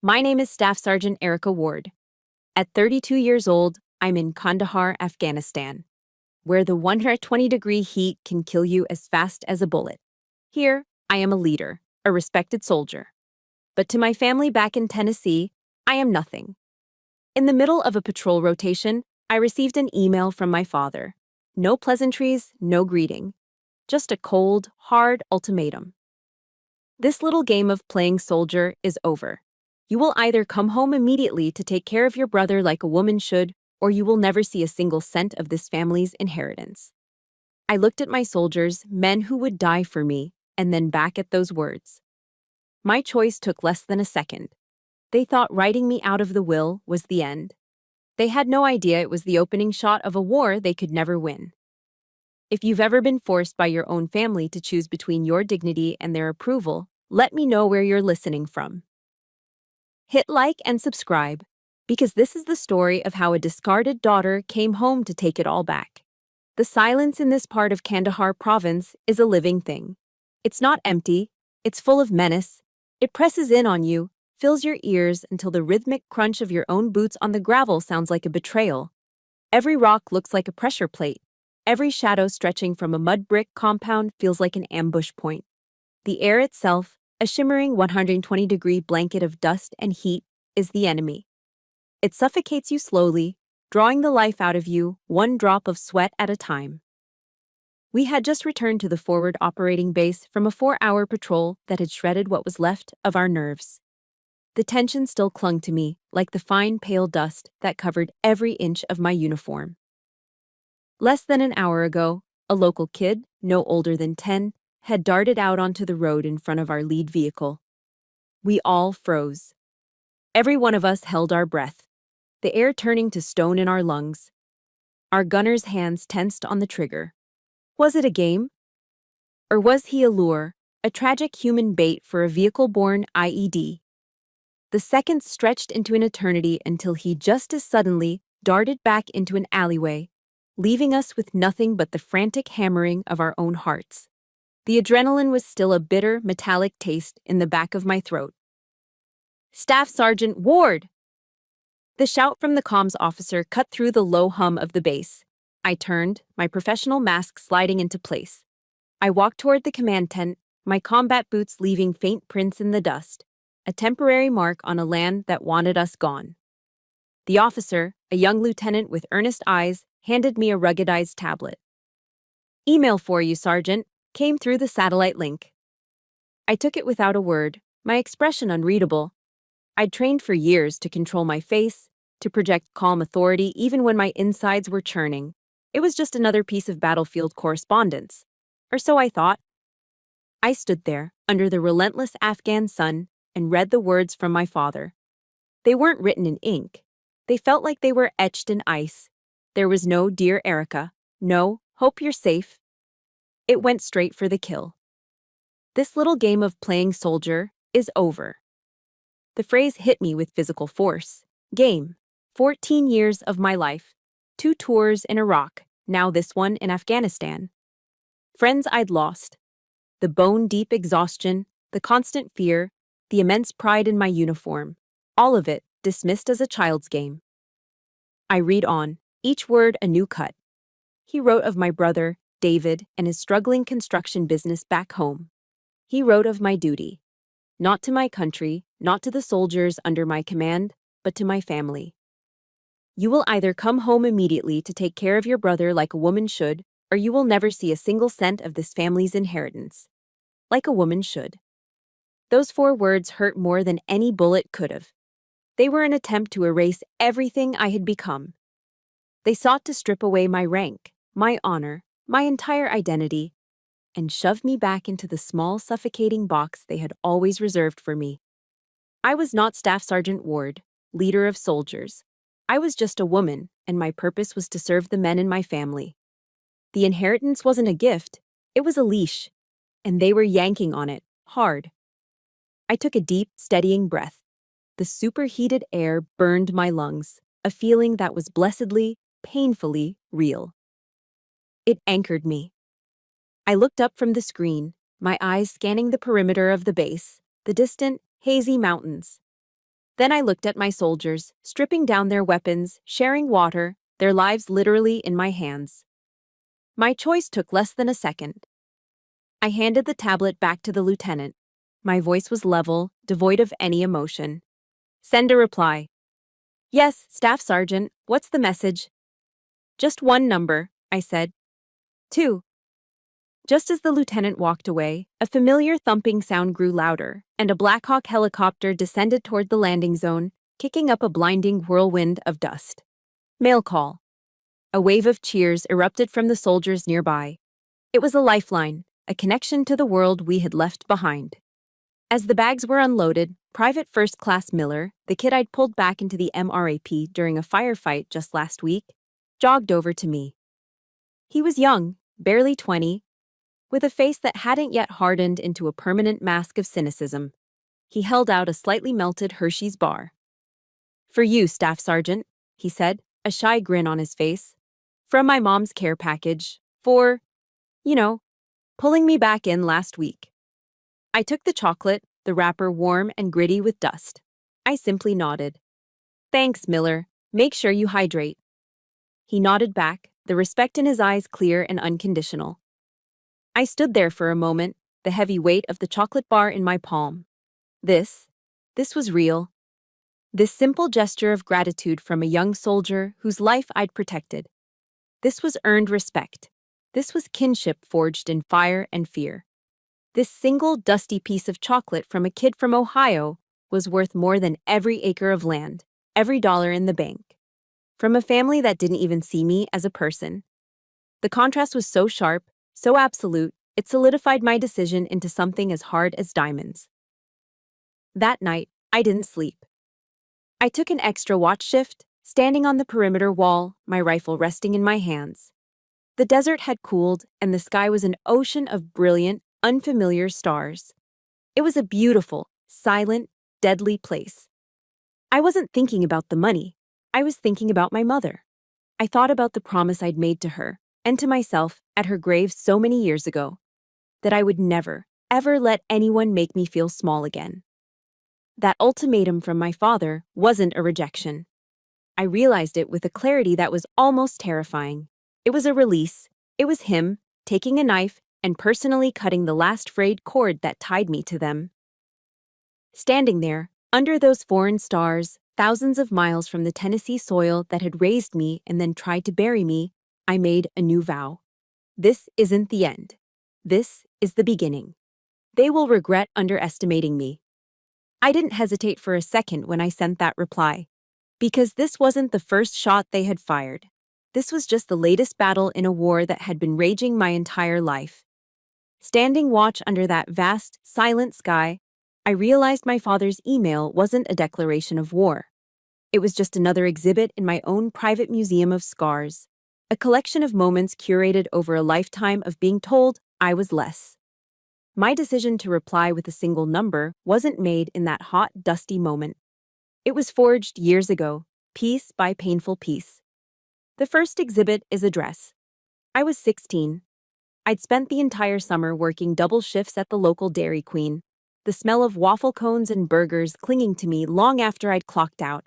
My name is Staff Sergeant Erica Ward. At 32 years old, I'm in Kandahar, Afghanistan, where the 120-degree heat can kill you as fast as a bullet. Here, I am a leader, a respected soldier. But to my family back in Tennessee, I am nothing. In the middle of a patrol rotation, I received an email from my father. No pleasantries, no greeting. Just a cold, hard ultimatum. This little game of playing soldier is over. You will either come home immediately to take care of your brother like a woman should, or you will never see a single cent of this family's inheritance. I looked at my soldiers, men who would die for me, and then back at those words. My choice took less than a second. They thought writing me out of the will was the end. They had no idea it was the opening shot of a war they could never win. If you've ever been forced by your own family to choose between your dignity and their approval, let me know where you're listening from. Hit like and subscribe, because this is the story of how a discarded daughter came home to take it all back. The silence in this part of Kandahar province is a living thing. It's not empty, it's full of menace. It presses in on you, fills your ears until the rhythmic crunch of your own boots on the gravel sounds like a betrayal. Every rock looks like a pressure plate. Every shadow stretching from a mud brick compound feels like an ambush point. The air itself, a shimmering 120-degree blanket of dust and heat, is the enemy. It suffocates you slowly, drawing the life out of you, one drop of sweat at a time. We had just returned to the forward operating base from a 4-hour patrol that had shredded what was left of our nerves. The tension still clung to me, like the fine, pale dust that covered every inch of my uniform. Less than an hour ago, a local kid, no older than 10, had darted out onto the road in front of our lead vehicle. We all froze. Every one of us held our breath, the air turning to stone in our lungs. Our gunner's hands tensed on the trigger. Was it a game? Or was he a lure, a tragic human bait for a vehicle-borne IED? The seconds stretched into an eternity until he just as suddenly darted back into an alleyway, leaving us with nothing but the frantic hammering of our own hearts. The adrenaline was still a bitter, metallic taste in the back of my throat. "Staff Sergeant Ward!" The shout from the comms officer cut through the low hum of the base. I turned, my professional mask sliding into place. I walked toward the command tent, my combat boots leaving faint prints in the dust, a temporary mark on a land that wanted us gone. The officer, a young lieutenant with earnest eyes, handed me a ruggedized tablet. "Email for you, Sergeant," came through the satellite link. I took it without a word, my expression unreadable. I'd trained for years to control my face, to project calm authority even when my insides were churning. It was just another piece of battlefield correspondence. Or so I thought. I stood there, under the relentless Afghan sun, and read the words from my father. They weren't written in ink. They felt like they were etched in ice. There was no "Dear Erica," no "Hope you're safe." It went straight for the kill. This little game of playing soldier is over. The phrase hit me with physical force. Game. 14 years of my life. 2 tours in Iraq, now this one in Afghanistan. Friends I'd lost. The bone-deep exhaustion, the constant fear, the immense pride in my uniform. All of it dismissed as a child's game. I read on, each word a new cut. He wrote of my brother, David, and his struggling construction business back home. He wrote of my duty. Not to my country, not to the soldiers under my command, but to my family. You will either come home immediately to take care of your brother like a woman should, or you will never see a single cent of this family's inheritance. Like a woman should. Those 4 words hurt more than any bullet could have. They were an attempt to erase everything I had become. They sought to strip away my rank, my honor, my entire identity, and shove me back into the small, suffocating box they had always reserved for me. I was not Staff Sergeant Ward, leader of soldiers. I was just a woman, and my purpose was to serve the men in my family. The inheritance wasn't a gift, it was a leash, and they were yanking on it, hard. I took a deep, steadying breath. The superheated air burned my lungs, a feeling that was blessedly, painfully real. It anchored me. I looked up from the screen, my eyes scanning the perimeter of the base, the distant, hazy mountains. Then I looked at my soldiers, stripping down their weapons, sharing water, their lives literally in my hands. My choice took less than a second. I handed the tablet back to the lieutenant. My voice was level, devoid of any emotion. Send a reply. Yes, Staff Sergeant, what's the message? Just one number, I said. 2. Just as the lieutenant walked away, a familiar thumping sound grew louder, and a Black Hawk helicopter descended toward the landing zone, kicking up a blinding whirlwind of dust. Mail call. A wave of cheers erupted from the soldiers nearby. It was a lifeline, a connection to the world we had left behind. As the bags were unloaded, Private First Class Miller, the kid I'd pulled back into the MRAP during a firefight just last week, jogged over to me. He was young, barely 20, with a face that hadn't yet hardened into a permanent mask of cynicism. He held out a slightly melted Hershey's bar. For you, Staff Sergeant, he said, a shy grin on his face. From my mom's care package, for, pulling me back in last week. I took the chocolate, the wrapper warm and gritty with dust. I simply nodded. Thanks, Miller. Make sure you hydrate. He nodded back, the respect in his eyes clear and unconditional. I stood there for a moment, the heavy weight of the chocolate bar in my palm. This was real. This simple gesture of gratitude from a young soldier whose life I'd protected. This was earned respect. This was kinship forged in fire and fear. This single dusty piece of chocolate from a kid from Ohio was worth more than every acre of land, every dollar in the bank. From a family that didn't even see me as a person. The contrast was so sharp, so absolute, it solidified my decision into something as hard as diamonds. That night, I didn't sleep. I took an extra watch shift, standing on the perimeter wall, my rifle resting in my hands. The desert had cooled, and the sky was an ocean of brilliant, unfamiliar stars. It was a beautiful, silent, deadly place. I wasn't thinking about the money. I was thinking about my mother. I thought about the promise I'd made to her, and to myself, at her grave so many years ago, that I would never, ever let anyone make me feel small again. That ultimatum from my father wasn't a rejection. I realized it with a clarity that was almost terrifying. It was a release. It was him, taking a knife and personally cutting the last frayed cord that tied me to them. Standing there, under those foreign stars, thousands of miles from the Tennessee soil that had raised me and then tried to bury me, I made a new vow. This isn't the end. This is the beginning. They will regret underestimating me. I didn't hesitate for a second when I sent that reply, because this wasn't the first shot they had fired. This was just the latest battle in a war that had been raging my entire life. Standing watch under that vast, silent sky, I realized my father's email wasn't a declaration of war. It was just another exhibit in my own private museum of scars, a collection of moments curated over a lifetime of being told I was less. My decision to reply with a single number wasn't made in that hot, dusty moment. It was forged years ago, piece by painful piece. The first exhibit is a dress. I was 16. I'd spent the entire summer working double shifts at the local Dairy Queen, the smell of waffle cones and burgers clinging to me long after I'd clocked out.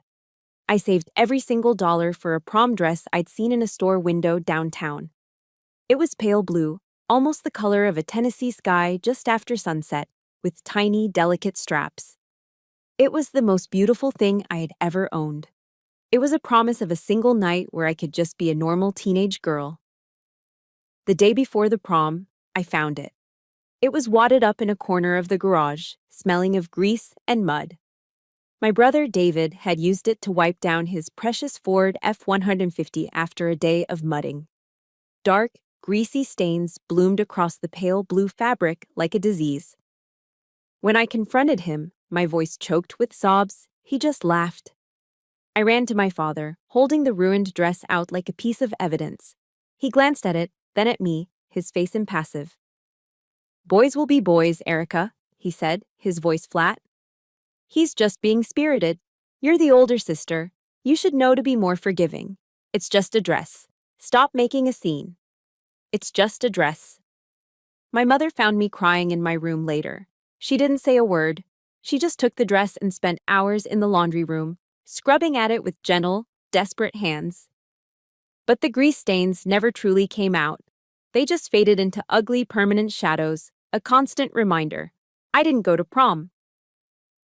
I saved every single dollar for a prom dress I'd seen in a store window downtown. It was pale blue, almost the color of a Tennessee sky just after sunset, with tiny, delicate straps. It was the most beautiful thing I had ever owned. It was a promise of a single night where I could just be a normal teenage girl. The day before the prom, I found it. It was wadded up in a corner of the garage, smelling of grease and mud. My brother David had used it to wipe down his precious Ford F-150 after a day of mudding. Dark, greasy stains bloomed across the pale blue fabric like a disease. When I confronted him, my voice choked with sobs, he just laughed. I ran to my father, holding the ruined dress out like a piece of evidence. He glanced at it, then at me, his face impassive. "Boys will be boys, Erica," he said, his voice flat. "He's just being spirited. You're the older sister. You should know to be more forgiving. It's just a dress. Stop making a scene. It's just a dress." My mother found me crying in my room later. She didn't say a word, She just took the dress and spent hours in the laundry room, scrubbing at it with gentle, desperate hands. But the grease stains never truly came out. They just faded into ugly, permanent shadows, a constant reminder. I didn't go to prom.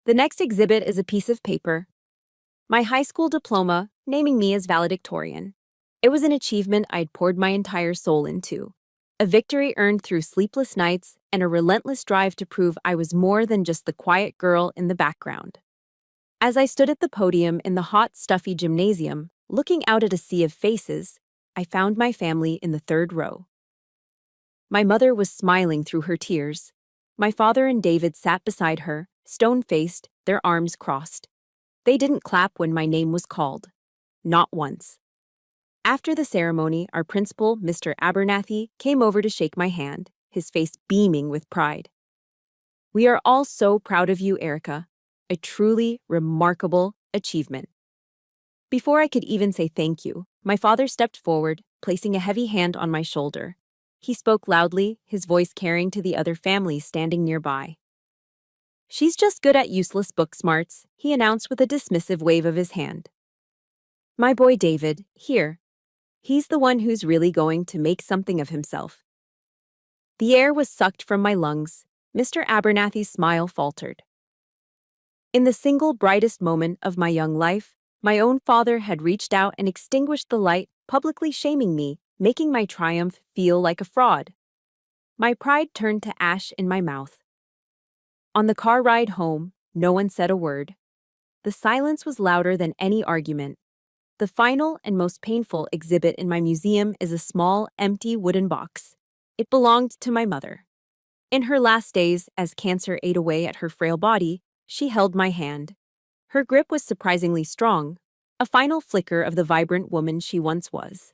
The next exhibit is a piece of paper. My high school diploma, naming me as valedictorian. It was an achievement I'd poured my entire soul into. A victory earned through sleepless nights and a relentless drive to prove I was more than just the quiet girl in the background. As I stood at the podium in the hot, stuffy gymnasium, looking out at a sea of faces, I found my family in the third row. My mother was smiling through her tears. My father and David sat beside her, stone-faced, their arms crossed. They didn't clap when my name was called. Not once. After the ceremony, our principal, Mr. Abernathy, came over to shake my hand, his face beaming with pride. "We are all so proud of you, Erica. A truly remarkable achievement." Before I could even say thank you, my father stepped forward, placing a heavy hand on my shoulder. He spoke loudly, his voice carrying to the other families standing nearby. "She's just good at useless book smarts," he announced with a dismissive wave of his hand. "My boy David, here. He's the one who's really going to make something of himself." The air was sucked from my lungs. Mr. Abernathy's smile faltered. In the single brightest moment of my young life, my own father had reached out and extinguished the light, publicly shaming me, making my triumph feel like a fraud. My pride turned to ash in my mouth. On the car ride home, no one said a word. The silence was louder than any argument. The final and most painful exhibit in my museum is a small, empty wooden box. It belonged to my mother. In her last days, as cancer ate away at her frail body, she held my hand. Her grip was surprisingly strong, a final flicker of the vibrant woman she once was.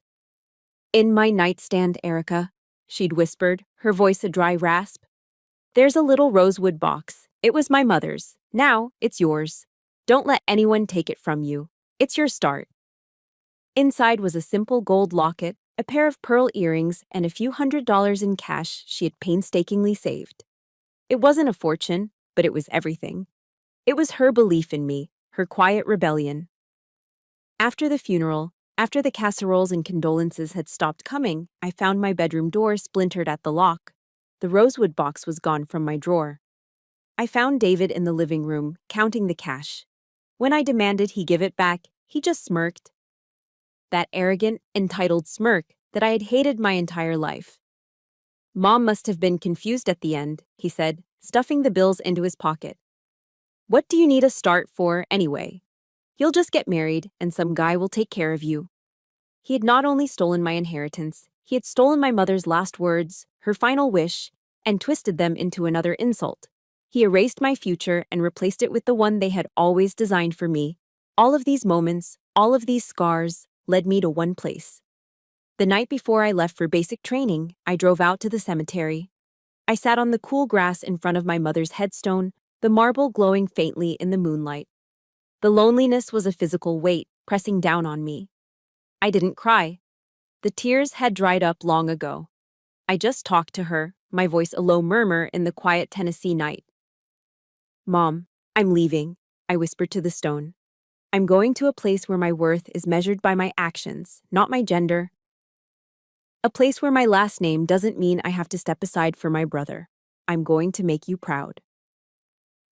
"In my nightstand, Erica," she'd whispered, her voice a dry rasp. "There's a little rosewood box. It was my mother's. Now it's yours. Don't let anyone take it from you. It's your start." Inside was a simple gold locket, a pair of pearl earrings, and a few $100s in cash she had painstakingly saved. It wasn't a fortune, but it was everything. It was her belief in me, her quiet rebellion. After the funeral, after the casseroles and condolences had stopped coming, I found my bedroom door splintered at the lock. The rosewood box was gone from my drawer. I found David in the living room, counting the cash. When I demanded he give it back, he just smirked. That arrogant, entitled smirk that I had hated my entire life. "Mom must have been confused at the end," he said, stuffing the bills into his pocket. "What do you need a start for, anyway? You'll just get married, and some guy will take care of you." He had not only stolen my inheritance, he had stolen my mother's last words, her final wish, and twisted them into another insult. He erased my future and replaced it with the one they had always designed for me. All of these moments, all of these scars, led me to one place. The night before I left for basic training, I drove out to the cemetery. I sat on the cool grass in front of my mother's headstone, the marble glowing faintly in the moonlight. The loneliness was a physical weight pressing down on me. I didn't cry. The tears had dried up long ago. I just talked to her, my voice a low murmur in the quiet Tennessee night. "Mom, I'm leaving," I whispered to the stone. "I'm going to a place where my worth is measured by my actions, not my gender. A place where my last name doesn't mean I have to step aside for my brother. I'm going to make you proud."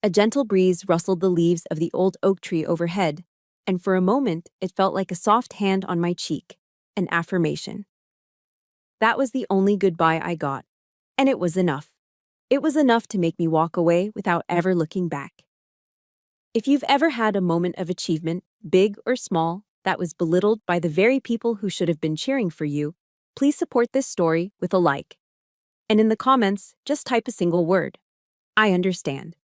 A gentle breeze rustled the leaves of the old oak tree overhead, and for a moment it felt like a soft hand on my cheek, an affirmation. That was the only goodbye I got, and it was enough. It was enough to make me walk away without ever looking back. If you've ever had a moment of achievement, big or small, that was belittled by the very people who should have been cheering for you, please support this story with a like. And in the comments, just type a single word. I understand.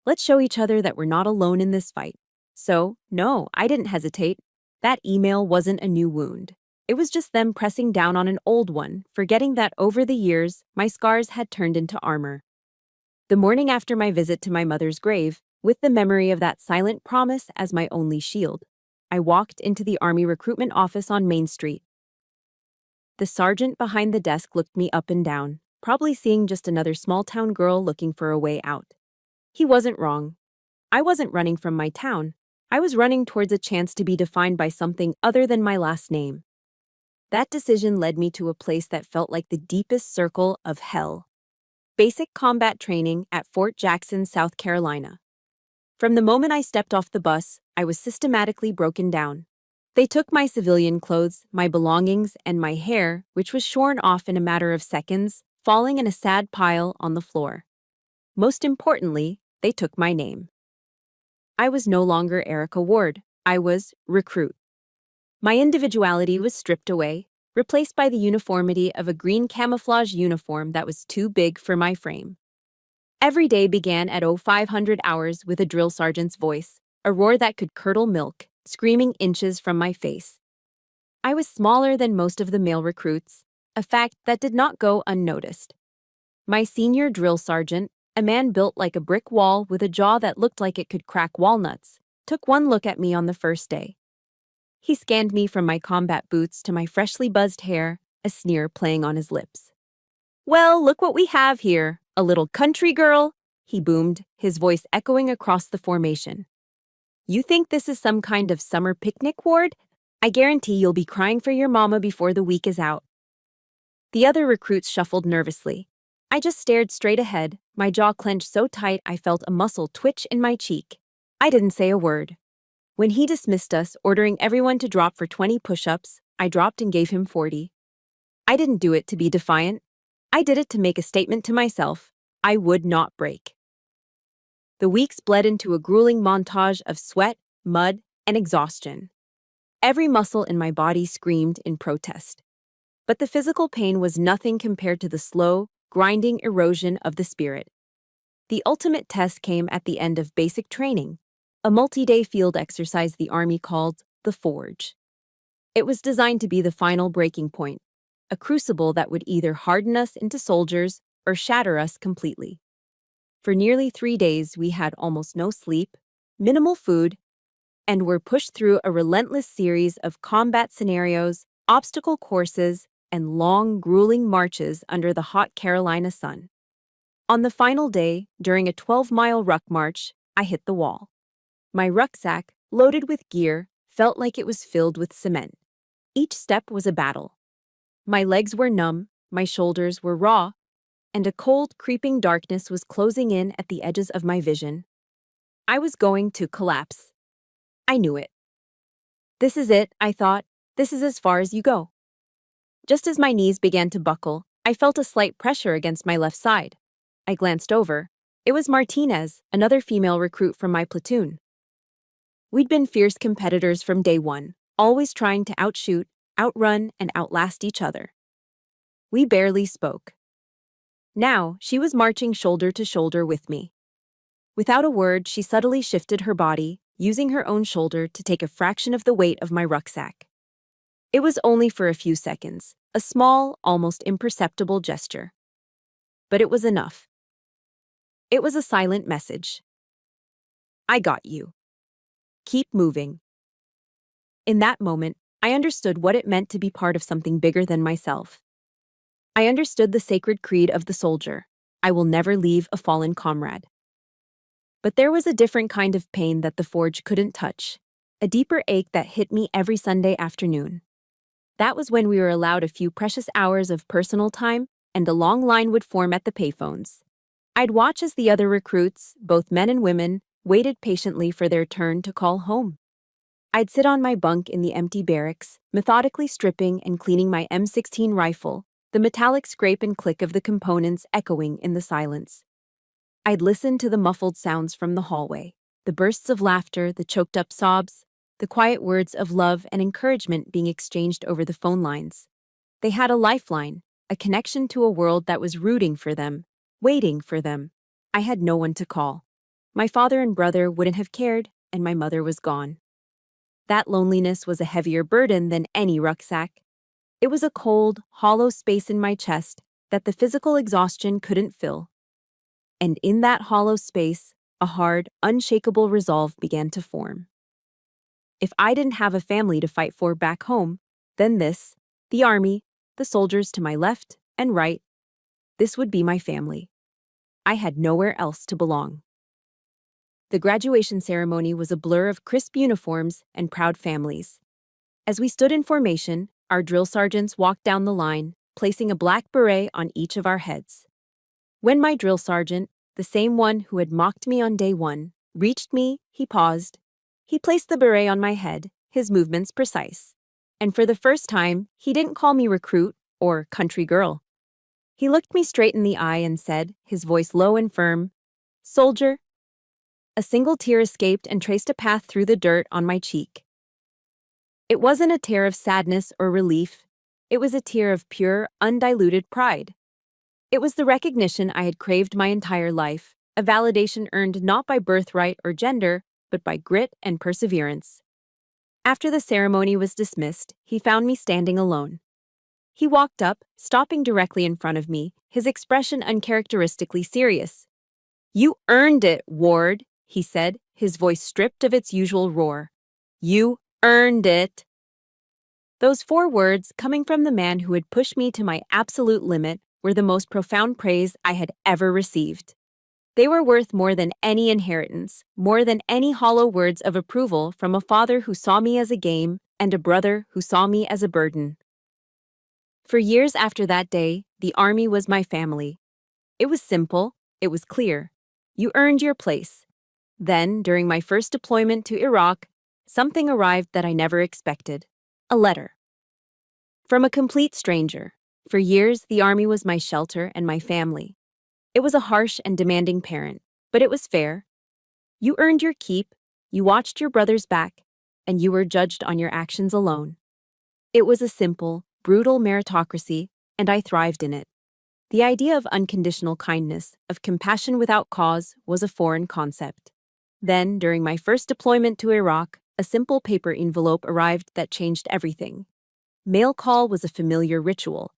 Let's show each other that we're not alone in this fight. So, no, I didn't hesitate. That email wasn't a new wound. It was just them pressing down on an old one, forgetting that over the years, my scars had turned into armor. The morning after my visit to my mother's grave, with the memory of that silent promise as my only shield, I walked into the Army recruitment office on Main Street. The sergeant behind the desk looked me up and down, probably seeing just another small-town girl looking for a way out. He wasn't wrong. I wasn't running from my town. I was running towards a chance to be defined by something other than my last name. That decision led me to a place that felt like the deepest circle of hell. Basic combat training at Fort Jackson, South Carolina. From the moment I stepped off the bus, I was systematically broken down. They took my civilian clothes, my belongings, and my hair, which was shorn off in a matter of seconds, falling in a sad pile on the floor. Most importantly, they took my name. I was no longer Erica Ward. I was recruit. My individuality was stripped away, replaced by the uniformity of a green camouflage uniform that was too big for my frame. Every day began at 0500 hours with a drill sergeant's voice, a roar that could curdle milk, screaming inches from my face. I was smaller than most of the male recruits, a fact that did not go unnoticed. My senior drill sergeant, a man built like a brick wall with a jaw that looked like it could crack walnuts, took one look at me on the first day. He scanned me from my combat boots to my freshly buzzed hair, a sneer playing on his lips. "Well, look what we have here, a little country girl," he boomed, his voice echoing across the formation. "You think this is some kind of summer picnic, Ward? I guarantee you'll be crying for your mama before the week is out." The other recruits shuffled nervously. I just stared straight ahead, my jaw clenched so tight I felt a muscle twitch in my cheek. I didn't say a word. When he dismissed us, ordering everyone to drop for 20 push-ups, I dropped and gave him 40. I didn't do it to be defiant. I did it to make a statement to myself. I would not break. The weeks bled into a grueling montage of sweat, mud, and exhaustion. Every muscle in my body screamed in protest. But the physical pain was nothing compared to the slow, grinding erosion of the spirit. The ultimate test came at the end of basic training, a multi-day field exercise the Army called the Forge. It was designed to be the final breaking point, a crucible that would either harden us into soldiers or shatter us completely. For nearly 3 days, we had almost no sleep, minimal food, and were pushed through a relentless series of combat scenarios, obstacle courses, and long, grueling marches under the hot Carolina sun. On the final day, during a 12-mile ruck march, I hit the wall. My rucksack, loaded with gear, felt like it was filled with cement. Each step was a battle. My legs were numb, my shoulders were raw, and a cold, creeping darkness was closing in at the edges of my vision. I was going to collapse. I knew it. This is it, I thought. This is as far as you go. Just as my knees began to buckle, I felt a slight pressure against my left side. I glanced over. It was Martinez, another female recruit from my platoon. We'd been fierce competitors from day one, always trying to outshoot, outrun, and outlast each other. We barely spoke. Now, she was marching shoulder to shoulder with me. Without a word, she subtly shifted her body, using her own shoulder to take a fraction of the weight of my rucksack. It was only for a few seconds, a small, almost imperceptible gesture. But it was enough. It was a silent message. I got you. Keep moving. In that moment, I understood what it meant to be part of something bigger than myself. I understood the sacred creed of the soldier. I will never leave a fallen comrade. But there was a different kind of pain that the Forge couldn't touch, a deeper ache that hit me every Sunday afternoon. That was when we were allowed a few precious hours of personal time, and a long line would form at the payphones. I'd watch as the other recruits, both men and women, waited patiently for their turn to call home. I'd sit on my bunk in the empty barracks, methodically stripping and cleaning my M16 rifle, the metallic scrape and click of the components echoing in the silence. I'd listen to the muffled sounds from the hallway, the bursts of laughter, the choked-up sobs, the quiet words of love and encouragement being exchanged over the phone lines. They had a lifeline, a connection to a world that was rooting for them, waiting for them. I had no one to call. My father and brother wouldn't have cared, and my mother was gone. That loneliness was a heavier burden than any rucksack. It was a cold, hollow space in my chest that the physical exhaustion couldn't fill. And in that hollow space, a hard, unshakable resolve began to form. If I didn't have a family to fight for back home, then this, the Army, the soldiers to my left and right, this would be my family. I had nowhere else to belong. The graduation ceremony was a blur of crisp uniforms and proud families. As we stood in formation, our drill sergeants walked down the line, placing a black beret on each of our heads. When my drill sergeant, the same one who had mocked me on day one, reached me, he paused. He placed the beret on my head, his movements precise. And for the first time, he didn't call me recruit or country girl. He looked me straight in the eye and said, his voice low and firm, "Soldier." A single tear escaped and traced a path through the dirt on my cheek. It wasn't a tear of sadness or relief. It was a tear of pure, undiluted pride. It was the recognition I had craved my entire life, a validation earned not by birthright or gender, but by grit and perseverance. After the ceremony was dismissed, he found me standing alone. He walked up, stopping directly in front of me, his expression uncharacteristically serious. "You earned it, Ward," he said, his voice stripped of its usual roar. "You earned it." Those 4 words, coming from the man who had pushed me to my absolute limit, were the most profound praise I had ever received. They were worth more than any inheritance, more than any hollow words of approval from a father who saw me as a game and a brother who saw me as a burden. For years after that day, the Army was my family. It was simple, it was clear. You earned your place. Then, during my first deployment to Iraq, something arrived that I never expected. A letter. From a complete stranger. For years, the Army was my shelter and my family. It was a harsh and demanding parent, but it was fair. You earned your keep, you watched your brother's back, and you were judged on your actions alone. It was a simple, brutal meritocracy, and I thrived in it. The idea of unconditional kindness, of compassion without cause, was a foreign concept. Then, during my first deployment to Iraq, a simple paper envelope arrived that changed everything. Mail call was a familiar ritual.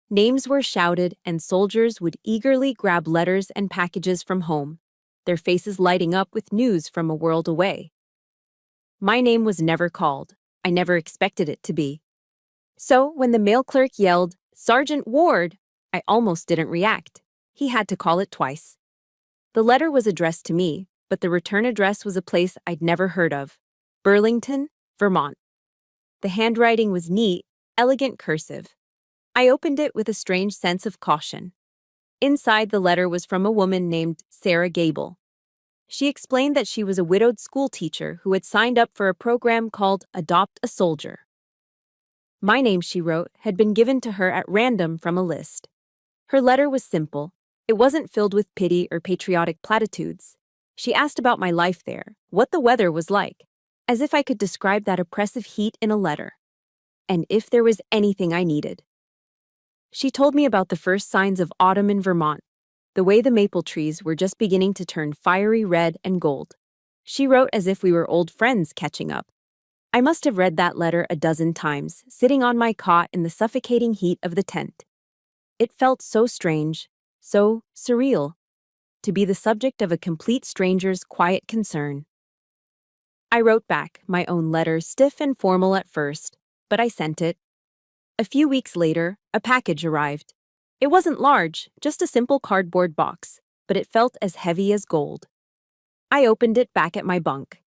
Names were shouted, and soldiers would eagerly grab letters and packages from home, their faces lighting up with news from a world away. My name was never called. I never expected it to be. So, when the mail clerk yelled, "Sergeant Ward," I almost didn't react. He had to call it twice. The letter was addressed to me, but the return address was a place I'd never heard of. Burlington, Vermont. The handwriting was neat, elegant cursive. I opened it with a strange sense of caution. Inside the letter was from a woman named Sarah Gable. She explained that she was a widowed school teacher who had signed up for a program called Adopt a Soldier. My name, she wrote, had been given to her at random from a list. Her letter was simple. It wasn't filled with pity or patriotic platitudes. She asked about my life there, what the weather was like, as if I could describe that oppressive heat in a letter. And if there was anything I needed. She told me about the first signs of autumn in Vermont, the way the maple trees were just beginning to turn fiery red and gold. She wrote as if we were old friends catching up. I must have read that letter a dozen times, sitting on my cot in the suffocating heat of the tent. It felt so strange, so surreal, to be the subject of a complete stranger's quiet concern. I wrote back, my own letter stiff and formal at first, but I sent it. A few weeks later, a package arrived. It wasn't large, just a simple cardboard box, but it felt as heavy as gold. I opened it back at my bunk.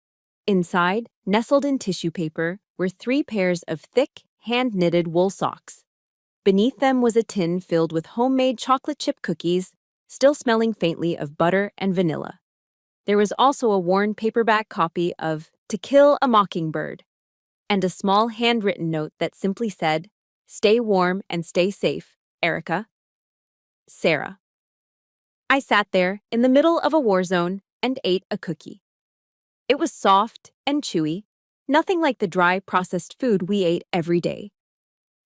Inside, nestled in tissue paper, were 3 pairs of thick, hand-knitted wool socks. Beneath them was a tin filled with homemade chocolate chip cookies, still smelling faintly of butter and vanilla. There was also a worn paperback copy of To Kill a Mockingbird, and a small handwritten note that simply said, "Stay warm and stay safe, Erica. Sarah." I sat there, in the middle of a war zone, and ate a cookie. It was soft and chewy, nothing like the dry, processed food we ate every day.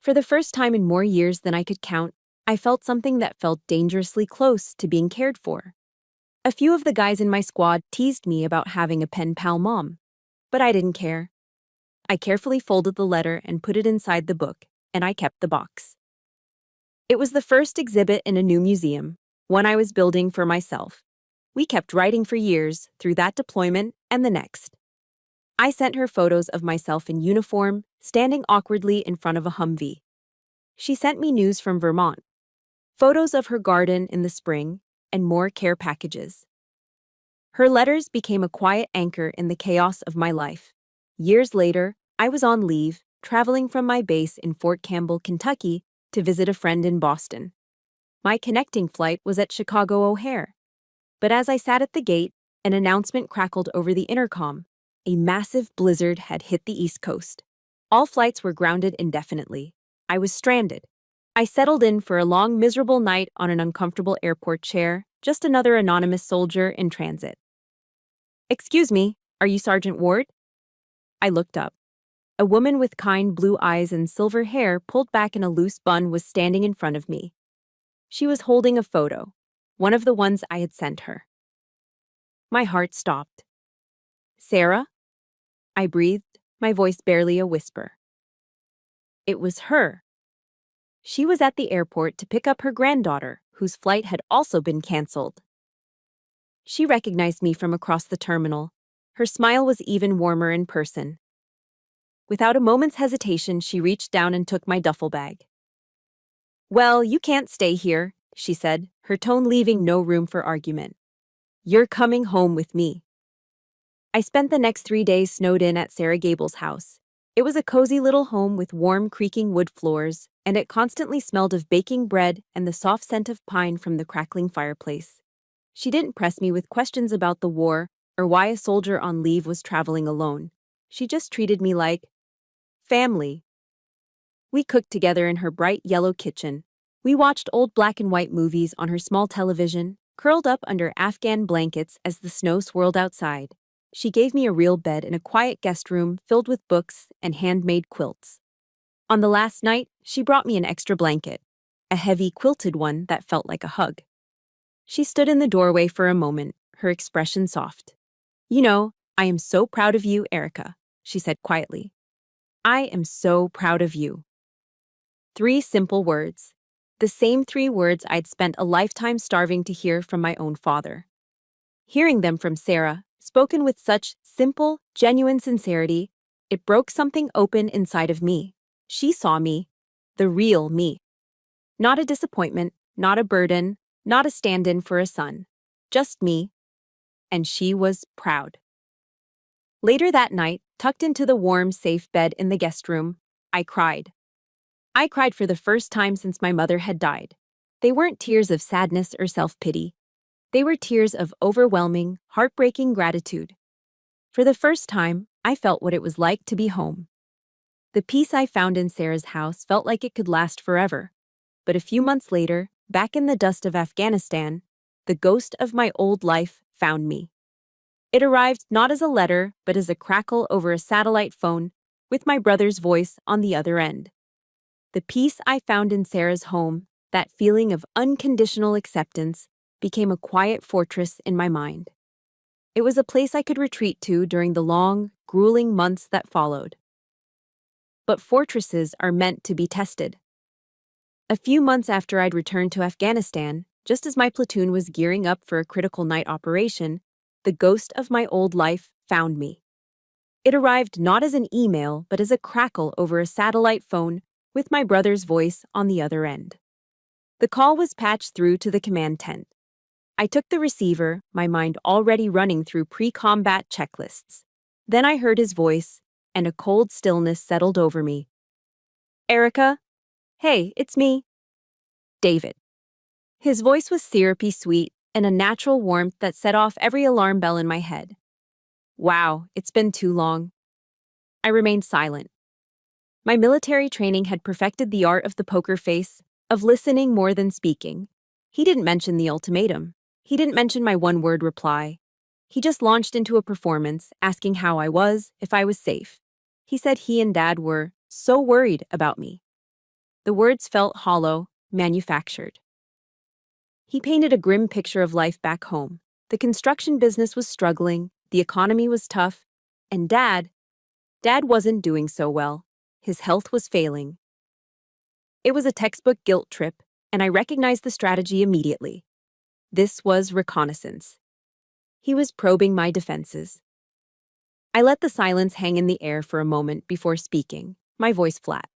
For the first time in more years than I could count, I felt something that felt dangerously close to being cared for. A few of the guys in my squad teased me about having a pen pal mom, but I didn't care. I carefully folded the letter and put it inside the book, and I kept the box. It was the first exhibit in a new museum, one I was building for myself. We kept writing for years, through that deployment and the next. I sent her photos of myself in uniform, standing awkwardly in front of a Humvee. She sent me news from Vermont, photos of her garden in the spring, and more care packages. Her letters became a quiet anchor in the chaos of my life. Years later, I was on leave, traveling from my base in Fort Campbell, Kentucky, to visit a friend in Boston. My connecting flight was at Chicago O'Hare. But as I sat at the gate, an announcement crackled over the intercom. A massive blizzard had hit the East Coast. All flights were grounded indefinitely. I was stranded. I settled in for a long, miserable night on an uncomfortable airport chair, just another anonymous soldier in transit. "Excuse me, are you Sergeant Ward?" I looked up. A woman with kind blue eyes and silver hair pulled back in a loose bun was standing in front of me. She was holding a photo, one of the ones I had sent her. My heart stopped. "Sarah?" I breathed, my voice barely a whisper. It was her. She was at the airport to pick up her granddaughter, whose flight had also been canceled. She recognized me from across the terminal. Her smile was even warmer in person. Without a moment's hesitation, she reached down and took my duffel bag. "Well, you can't stay here," she said, her tone leaving no room for argument. "You're coming home with me." I spent the next 3 days snowed in at Sarah Gable's house. It was a cozy little home with warm, creaking wood floors, and it constantly smelled of baking bread and the soft scent of pine from the crackling fireplace. She didn't press me with questions about the war or why a soldier on leave was traveling alone. She just treated me like family. We cooked together in her bright yellow kitchen. We watched old black and white movies on her small television, curled up under Afghan blankets as the snow swirled outside. She gave me a real bed in a quiet guest room filled with books and handmade quilts. On the last night, she brought me an extra blanket, a heavy quilted one that felt like a hug. She stood in the doorway for a moment, her expression soft. "You know, I am so proud of you, Erica," she said quietly. "I am so proud of you." 3 simple words. The same 3 words I'd spent a lifetime starving to hear from my own father. Hearing them from Sarah, spoken with such simple, genuine sincerity, it broke something open inside of me. She saw me, the real me. Not a disappointment, not a burden, not a stand-in for a son. Just me. And she was proud. Later that night, tucked into the warm, safe bed in the guest room, I cried. I cried for the first time since my mother had died. They weren't tears of sadness or self-pity. They were tears of overwhelming, heartbreaking gratitude. For the first time, I felt what it was like to be home. The peace I found in Sarah's house felt like it could last forever. But a few months later, back in the dust of Afghanistan, the ghost of my old life found me. It arrived not as a letter, but as a crackle over a satellite phone, with my brother's voice on the other end. The peace I found in Sarah's home, that feeling of unconditional acceptance, became a quiet fortress in my mind. It was a place I could retreat to during the long, grueling months that followed. But fortresses are meant to be tested. A few months after I'd returned to Afghanistan, just as my platoon was gearing up for a critical night operation, the ghost of my old life found me. It arrived not as an email, but as a crackle over a satellite phone with my brother's voice on the other end. The call was patched through to the command tent. I took the receiver, my mind already running through pre-combat checklists. Then I heard his voice, and a cold stillness settled over me. "Erica? Hey, it's me. David." His voice was syrupy sweet and a natural warmth that set off every alarm bell in my head. "Wow, it's been too long." I remained silent. My military training had perfected the art of the poker face, of listening more than speaking. He didn't mention the ultimatum. He didn't mention my one-word reply. He just launched into a performance, asking how I was, if I was safe. He said he and Dad were so worried about me. The words felt hollow, manufactured. He painted a grim picture of life back home. The construction business was struggling, the economy was tough, and Dad wasn't doing so well. His health was failing. It was a textbook guilt trip, and I recognized the strategy immediately. This was reconnaissance. He was probing my defenses. I let the silence hang in the air for a moment before speaking, my voice flat.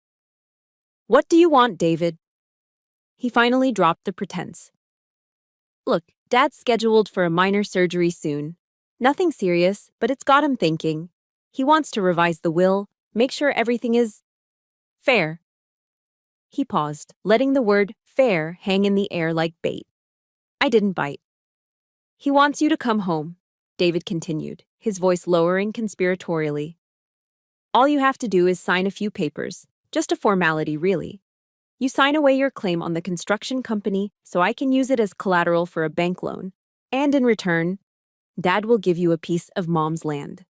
"What do you want, David?" He finally dropped the pretense. "Look, Dad's scheduled for a minor surgery soon. Nothing serious, but it's got him thinking. He wants to revise the will, make sure everything is fair. He paused, letting the word fair hang in the air like bait. I didn't bite. He wants you to come home, David continued, his voice lowering conspiratorially. All you have to do is sign a few papers, just a formality, really. You sign away your claim on the construction company so I can use it as collateral for a bank loan. And in return, Dad will give you a piece of Mom's land.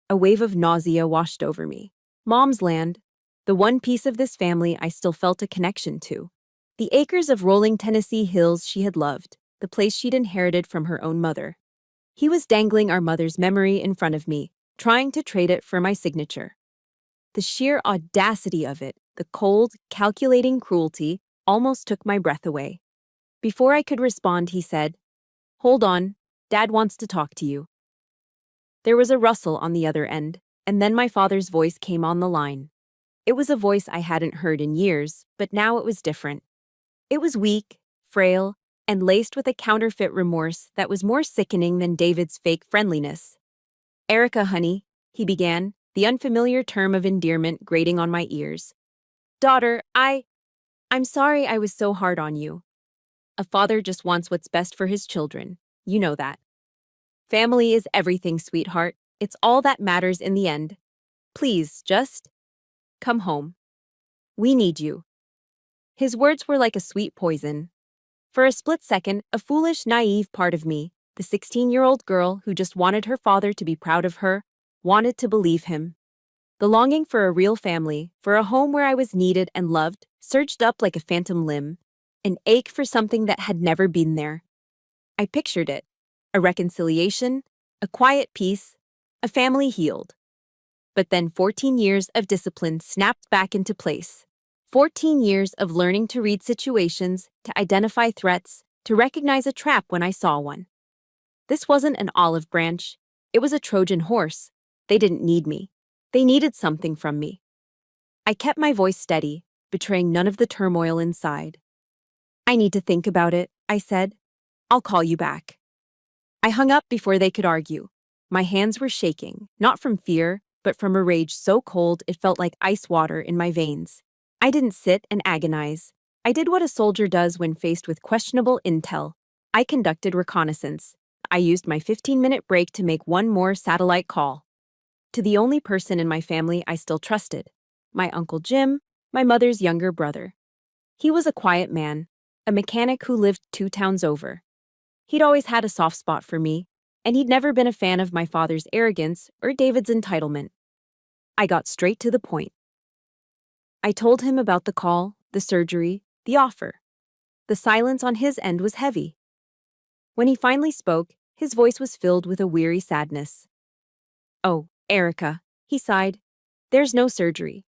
A wave of nausea washed over me. Mom's land, the one piece of this family I still felt a connection to. The acres of rolling Tennessee hills she had loved, the place she'd inherited from her own mother. He was dangling our mother's memory in front of me, trying to trade it for my signature. The sheer audacity of it, the cold, calculating cruelty, almost took my breath away. Before I could respond, he said, "Hold on, Dad wants to talk to you." There was a rustle on the other end, and then my father's voice came on the line. It was a voice I hadn't heard in years, but now it was different. It was weak, frail, and laced with a counterfeit remorse that was more sickening than David's fake friendliness. "Erica, honey," he began, the unfamiliar term of endearment grating on my ears. "Daughter, I'm sorry I was so hard on you. A father just wants what's best for his children. You know that. Family is everything, sweetheart. It's all that matters in the end. Please, just come home. We need you." His words were like a sweet poison. For a split second, a foolish, naive part of me, the 16-year-old girl who just wanted her father to be proud of her, wanted to believe him. The longing for a real family, for a home where I was needed and loved, surged up like a phantom limb, an ache for something that had never been there. I pictured it. A reconciliation, a quiet peace, a family healed. But then 14 years of discipline snapped back into place. 14 years of learning to read situations, to identify threats, to recognize a trap when I saw one. This wasn't an olive branch. It was a Trojan horse. They didn't need me. They needed something from me. I kept my voice steady, betraying none of the turmoil inside. "I need to think about it," I said. "I'll call you back." I hung up before they could argue. My hands were shaking, not from fear, but from a rage so cold it felt like ice water in my veins. I didn't sit and agonize. I did what a soldier does when faced with questionable intel. I conducted reconnaissance. I used my 15-minute break to make one more satellite call. To the only person in my family I still trusted, my Uncle Jim, my mother's younger brother. He was a quiet man, a mechanic who lived 2 towns over. He'd always had a soft spot for me, and he'd never been a fan of my father's arrogance or David's entitlement. I got straight to the point. I told him about the call, the surgery, the offer. The silence on his end was heavy. When he finally spoke, his voice was filled with a weary sadness. "Oh, Erica," he sighed, "there's no surgery.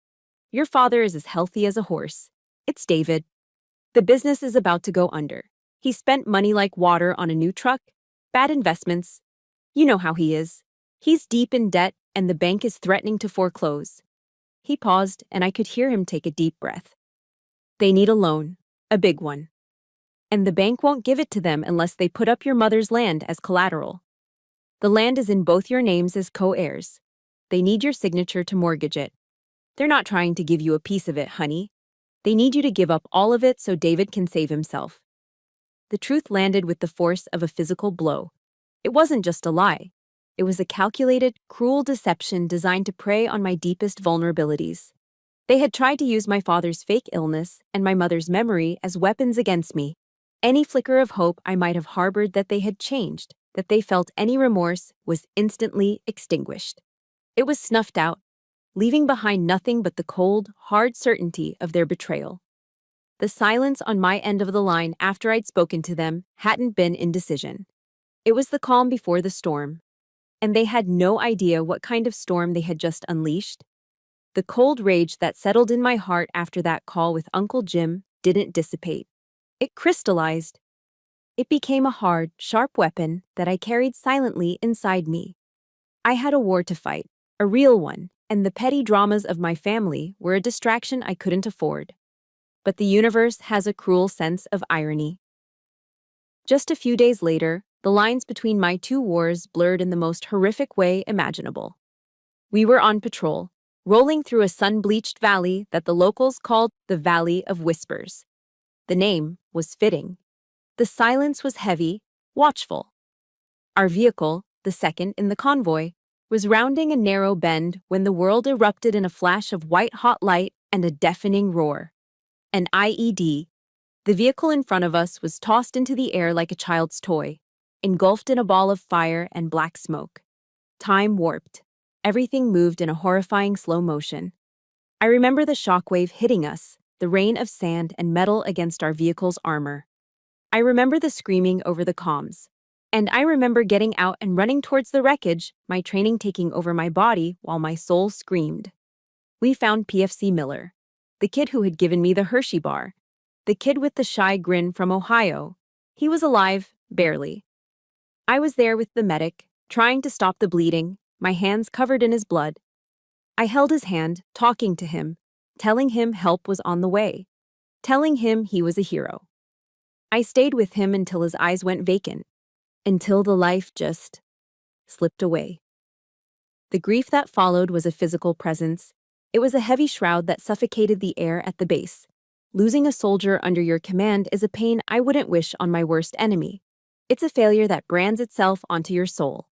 Your father is as healthy as a horse. It's David. The business is about to go under. He spent money like water on a new truck, bad investments. You know how he is. He's deep in debt, and the bank is threatening to foreclose." He paused, and I could hear him take a deep breath. "They need a loan, a big one. And the bank won't give it to them unless they put up your mother's land as collateral. The land is in both your names as co-heirs. They need your signature to mortgage it. They're not trying to give you a piece of it, honey. They need you to give up all of it so David can save himself." The truth landed with the force of a physical blow. It wasn't just a lie. It was a calculated, cruel deception designed to prey on my deepest vulnerabilities. They had tried to use my father's fake illness and my mother's memory as weapons against me. Any flicker of hope I might have harbored that they had changed, that they felt any remorse, was instantly extinguished. It was snuffed out, leaving behind nothing but the cold, hard certainty of their betrayal. The silence on my end of the line after I'd spoken to them hadn't been indecision. It was the calm before the storm. And they had no idea what kind of storm they had just unleashed. The cold rage that settled in my heart after that call with Uncle Jim didn't dissipate. It crystallized. It became a hard, sharp weapon that I carried silently inside me. I had a war to fight, a real one, and the petty dramas of my family were a distraction I couldn't afford. But the universe has a cruel sense of irony. Just a few days later, The lines between my two wars blurred in the most horrific way imaginable. We were on patrol, rolling through a sun-bleached valley that the locals called the Valley of Whispers. The name was fitting. The silence was heavy, watchful. Our vehicle, the second in the convoy, was rounding a narrow bend when the world erupted in a flash of white-hot light and a deafening roar. An IED. The vehicle in front of us was tossed into the air like a child's toy, engulfed in a ball of fire and black smoke. Time warped. Everything moved in a horrifying slow motion. I remember the shockwave hitting us, the rain of sand and metal against our vehicle's armor. I remember the screaming over the comms. And I remember getting out and running towards the wreckage, my training taking over my body while my soul screamed. We found PFC Miller, the kid who had given me the Hershey bar, the kid with the shy grin from Ohio. He was alive, barely. I was there with the medic, trying to stop the bleeding, my hands covered in his blood. I held his hand, talking to him, telling him help was on the way, telling him he was a hero. I stayed with him until his eyes went vacant, until the life just slipped away. The grief that followed was a physical presence. It was a heavy shroud that suffocated the air at the base. Losing a soldier under your command is a pain I wouldn't wish on my worst enemy. It's a failure that brands itself onto your soul.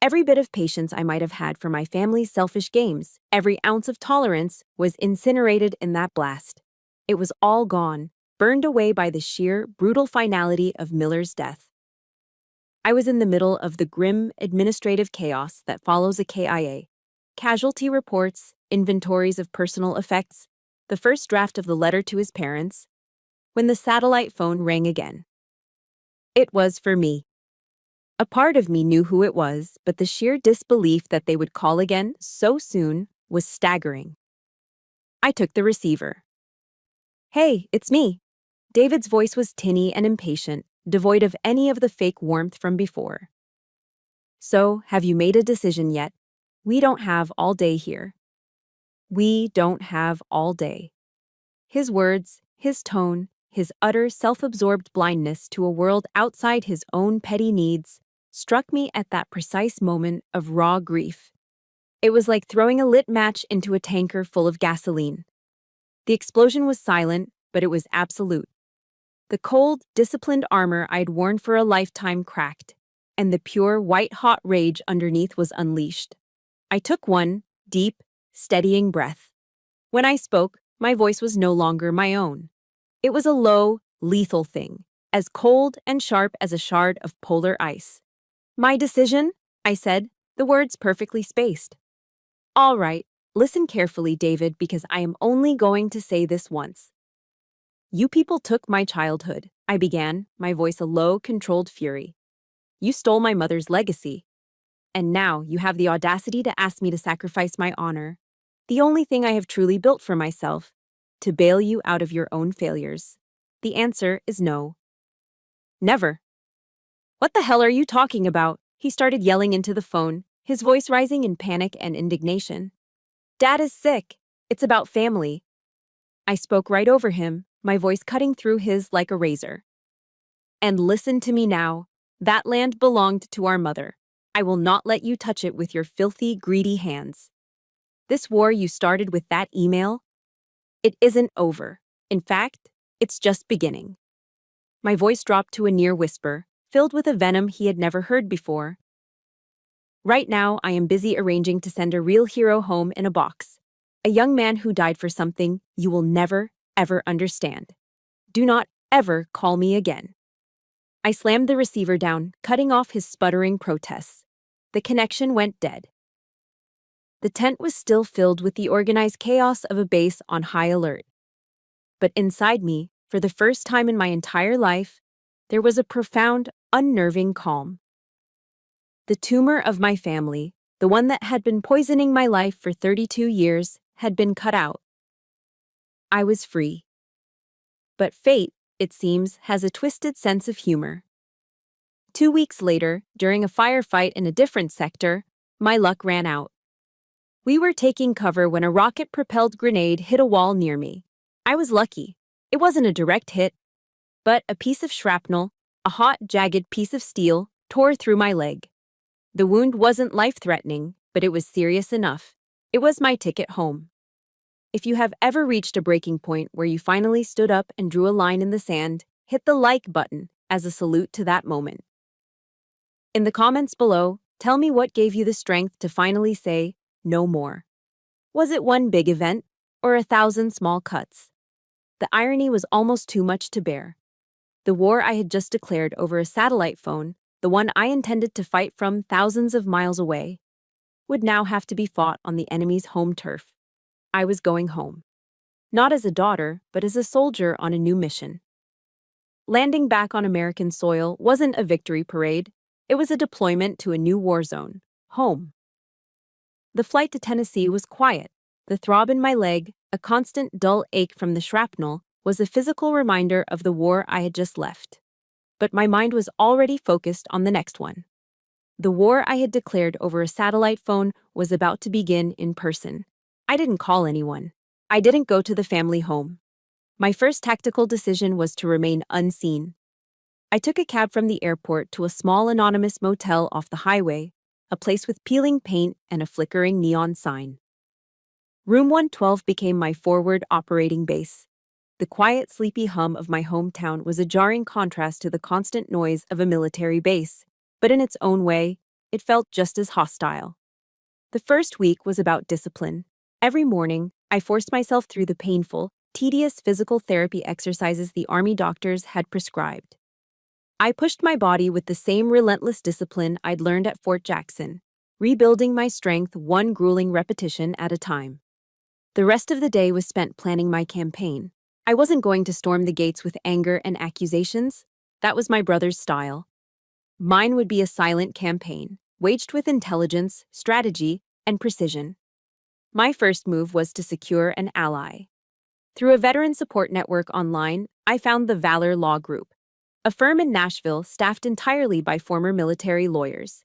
Every bit of patience I might have had for my family's selfish games, every ounce of tolerance, was incinerated in that blast. It was all gone, burned away by the sheer, brutal finality of Miller's death. I was in the middle of the grim administrative chaos that follows a KIA. Casualty reports, inventories of personal effects, the first draft of the letter to his parents, when the satellite phone rang again. It was for me. A part of me knew who it was, but the sheer disbelief that they would call again so soon was staggering. I took the receiver. "Hey, it's me." David's voice was tinny and impatient, devoid of any of the fake warmth from before. "So, have you made a decision yet? We don't have all day here." We don't have all day. His words, his tone, his utter self-absorbed blindness to a world outside his own petty needs struck me at that precise moment of raw grief. It was like throwing a lit match into a tanker full of gasoline. The explosion was silent, but it was absolute. The cold, disciplined armor I'd worn for a lifetime cracked, and the pure, white-hot rage underneath was unleashed. I took one, deep, steadying breath. When I spoke, my voice was no longer my own. It was a low, lethal thing, as cold and sharp as a shard of polar ice. "My decision?" I said, the words perfectly spaced. "All right, listen carefully, David, because I am only going to say this once. You people took my childhood," I began, my voice a low, controlled fury. "You stole my mother's legacy. And now you have the audacity to ask me to sacrifice my honor, the only thing I have truly built for myself, to bail you out of your own failures. The answer is no. Never." "What the hell are you talking about?" He started yelling into the phone, his voice rising in panic and indignation. "Dad is sick. It's about family." I spoke right over him, my voice cutting through his like a razor. "And listen to me now. That land belonged to our mother. I will not let you touch it with your filthy, greedy hands. This war you started with that email, it isn't over. In fact, it's just beginning." My voice dropped to a near whisper, filled with a venom he had never heard before. "Right now, I am busy arranging to send a real hero home in a box. A young man who died for something you will never, ever understand. Do not ever call me again." I slammed the receiver down, cutting off his sputtering protests. The connection went dead. The tent was still filled with the organized chaos of a base on high alert. But inside me, for the first time in my entire life, there was a profound, unnerving calm. The tumor of my family, the one that had been poisoning my life for 32 years, had been cut out. I was free. But fate, it seems, has a twisted sense of humor. 2 weeks later, during a firefight in a different sector, my luck ran out. We were taking cover when a rocket-propelled grenade hit a wall near me. I was lucky. It wasn't a direct hit, but a piece of shrapnel, A hot, jagged piece of steel tore through my leg. The wound wasn't life-threatening, but it was serious enough. It was my ticket home. If you have ever reached a breaking point where you finally stood up and drew a line in the sand, hit the like button as a salute to that moment. In the comments below, tell me what gave you the strength to finally say, no more. Was it one big event, or 1,000 small cuts? The irony was almost too much to bear. The war I had just declared over a satellite phone, the one I intended to fight from thousands of miles away, would now have to be fought on the enemy's home turf. I was going home. Not as a daughter, but as a soldier on a new mission. Landing back on American soil wasn't a victory parade. It was a deployment to a new war zone, home. The flight to Tennessee was quiet. The throb in my leg, a constant dull ache from the shrapnel, was a physical reminder of the war I had just left. But my mind was already focused on the next one. The war I had declared over a satellite phone was about to begin in person. I didn't call anyone. I didn't go to the family home. My first tactical decision was to remain unseen. I took a cab from the airport to a small anonymous motel off the highway, a place with peeling paint and a flickering neon sign. Room 112 became my forward operating base. The quiet, sleepy hum of my hometown was a jarring contrast to the constant noise of a military base, but in its own way, it felt just as hostile. The first week was about discipline. Every morning, I forced myself through the painful, tedious physical therapy exercises the Army doctors had prescribed. I pushed my body with the same relentless discipline I'd learned at Fort Jackson, rebuilding my strength one grueling repetition at a time. The rest of the day was spent planning my campaign. I wasn't going to storm the gates with anger and accusations. That was my brother's style. Mine would be a silent campaign, waged with intelligence, strategy, and precision. My first move was to secure an ally. Through a veteran support network online, I found the Valor Law Group, a firm in Nashville staffed entirely by former military lawyers.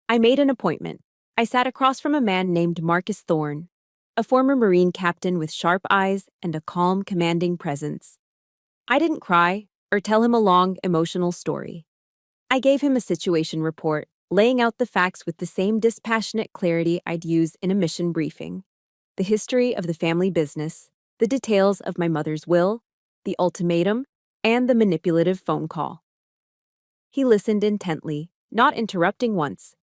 I made an appointment. I sat across from a man named Marcus Thorne, a former Marine captain with sharp eyes and a calm, commanding presence. I didn't cry or tell him a long, emotional story. I gave him a situation report, laying out the facts with the same dispassionate clarity I'd use in a mission briefing. The history of the family business, the details of my mother's will, the ultimatum, and the manipulative phone call. He listened intently, not interrupting once.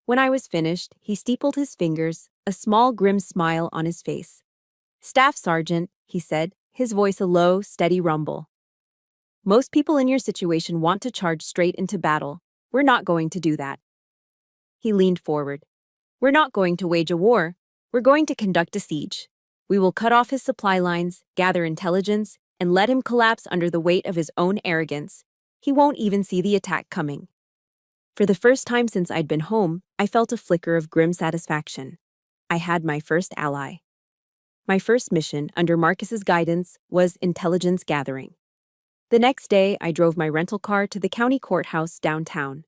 When I was finished, he steepled his fingers, a small grim smile on his face. "Staff Sergeant," he said, his voice a low, steady rumble. "Most people in your situation want to charge straight into battle. We're not going to do that." He leaned forward. "We're not going to wage a war. We're going to conduct a siege. We will cut off his supply lines, gather intelligence, and let him collapse under the weight of his own arrogance. He won't even see the attack coming." For the first time since I'd been home, I felt a flicker of grim satisfaction. I had my first ally. My first mission, under Marcus's guidance, was intelligence gathering. The next day, I drove my rental car to the county courthouse downtown.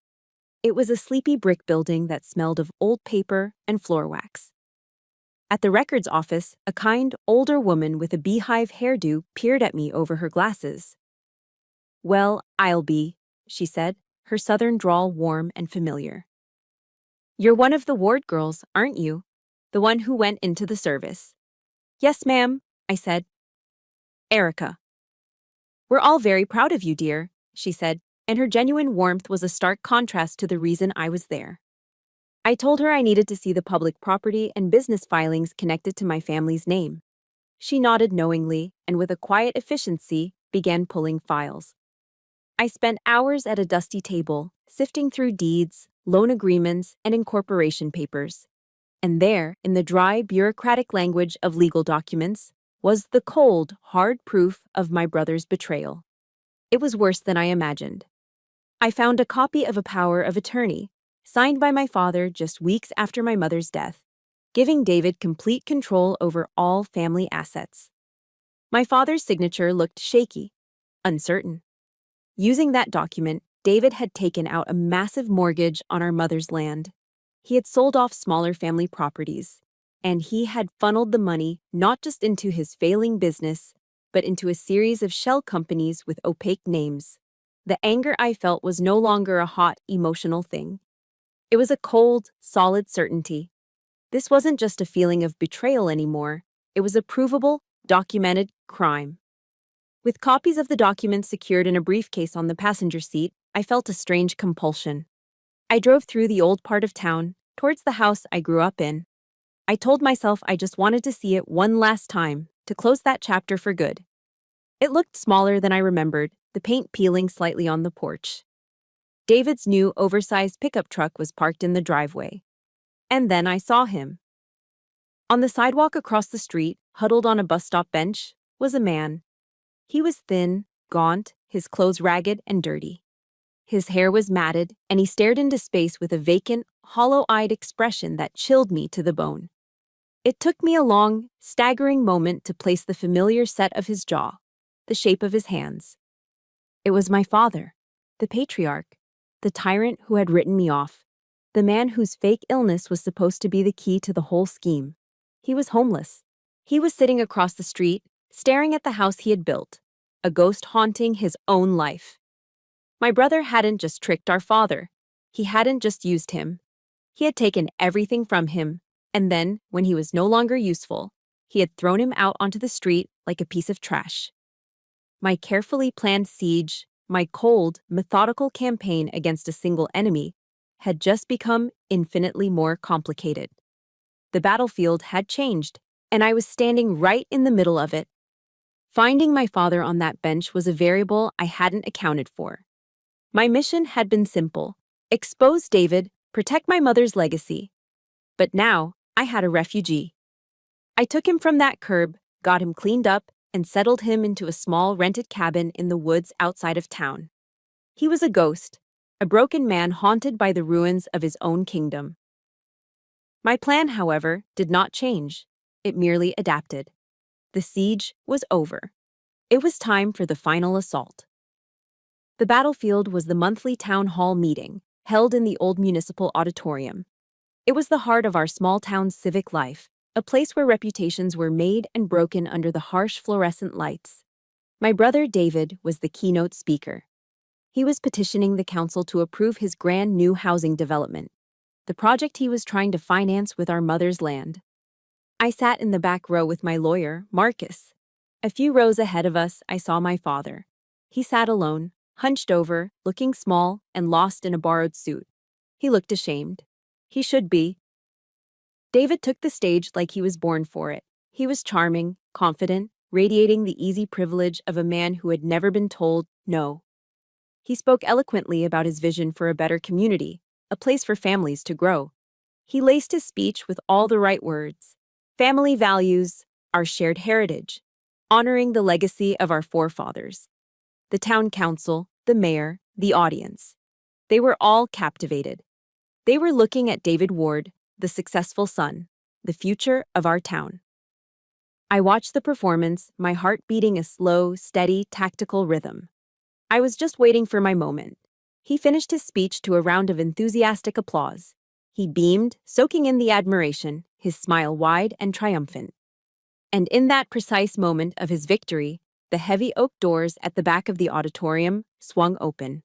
It was a sleepy brick building that smelled of old paper and floor wax. At the records office, a kind, older woman with a beehive hairdo peered at me over her glasses. "Well, I'll be," she said, her southern drawl warm and familiar. "You're one of the ward girls, aren't you? The one who went into the service." "Yes, ma'am," I said. "Erica." "We're all very proud of you, dear," she said, and her genuine warmth was a stark contrast to the reason I was there. I told her I needed to see the public property and business filings connected to my family's name. She nodded knowingly and with a quiet efficiency began pulling files. I spent hours at a dusty table, sifting through deeds, loan agreements, and incorporation papers. And there, in the dry, bureaucratic language of legal documents, was the cold, hard proof of my brother's betrayal. It was worse than I imagined. I found a copy of a power of attorney, signed by my father just weeks after my mother's death, giving David complete control over all family assets. My father's signature looked shaky, uncertain. Using that document, David had taken out a massive mortgage on our mother's land. He had sold off smaller family properties, and he had funneled the money not just into his failing business, but into a series of shell companies with opaque names. The anger I felt was no longer a hot, emotional thing. It was a cold, solid certainty. This wasn't just a feeling of betrayal anymore. It was a provable, documented crime. With copies of the documents secured in a briefcase on the passenger seat, I felt a strange compulsion. I drove through the old part of town, towards the house I grew up in. I told myself I just wanted to see it one last time, to close that chapter for good. It looked smaller than I remembered, the paint peeling slightly on the porch. David's new oversized pickup truck was parked in the driveway. And then I saw him. On the sidewalk across the street, huddled on a bus stop bench, was a man. He was thin, gaunt, his clothes ragged and dirty. His hair was matted, and he stared into space with a vacant, hollow-eyed expression that chilled me to the bone. It took me a long, staggering moment to place the familiar set of his jaw, the shape of his hands. It was my father, the patriarch, the tyrant who had written me off, the man whose fake illness was supposed to be the key to the whole scheme. He was homeless. He was sitting across the street, staring at the house he had built, a ghost haunting his own life. My brother hadn't just tricked our father. He hadn't just used him. He had taken everything from him, and then, when he was no longer useful, he had thrown him out onto the street like a piece of trash. My carefully planned siege, my cold, methodical campaign against a single enemy, had just become infinitely more complicated. The battlefield had changed, and I was standing right in the middle of it. Finding my father on that bench was a variable I hadn't accounted for. My mission had been simple: expose David, protect my mother's legacy. But now, I had a refugee. I took him from that curb, got him cleaned up, and settled him into a small rented cabin in the woods outside of town. He was a ghost, a broken man haunted by the ruins of his own kingdom. My plan, however, did not change. It merely adapted. The siege was over. It was time for the final assault. The battlefield was the monthly town hall meeting, held in the old municipal auditorium. It was the heart of our small town's civic life, a place where reputations were made and broken under the harsh fluorescent lights. My brother David was the keynote speaker. He was petitioning the council to approve his grand new housing development, the project he was trying to finance with our mother's land. I sat in the back row with my lawyer, Marcus. A few rows ahead of us, I saw my father. He sat alone, hunched over, looking small and lost in a borrowed suit. He looked ashamed. He should be. David took the stage like he was born for it. He was charming, confident, radiating the easy privilege of a man who had never been told no. He spoke eloquently about his vision for a better community, a place for families to grow. He laced his speech with all the right words: family values, our shared heritage, honoring the legacy of our forefathers. The town council, the mayor, the audience. They were all captivated. They were looking at David Ward, the successful son, the future of our town. I watched the performance, my heart beating a slow, steady, tactical rhythm. I was just waiting for my moment. He finished his speech to a round of enthusiastic applause. He beamed, soaking in the admiration, his smile wide and triumphant. And in that precise moment of his victory, the heavy oak doors at the back of the auditorium swung open.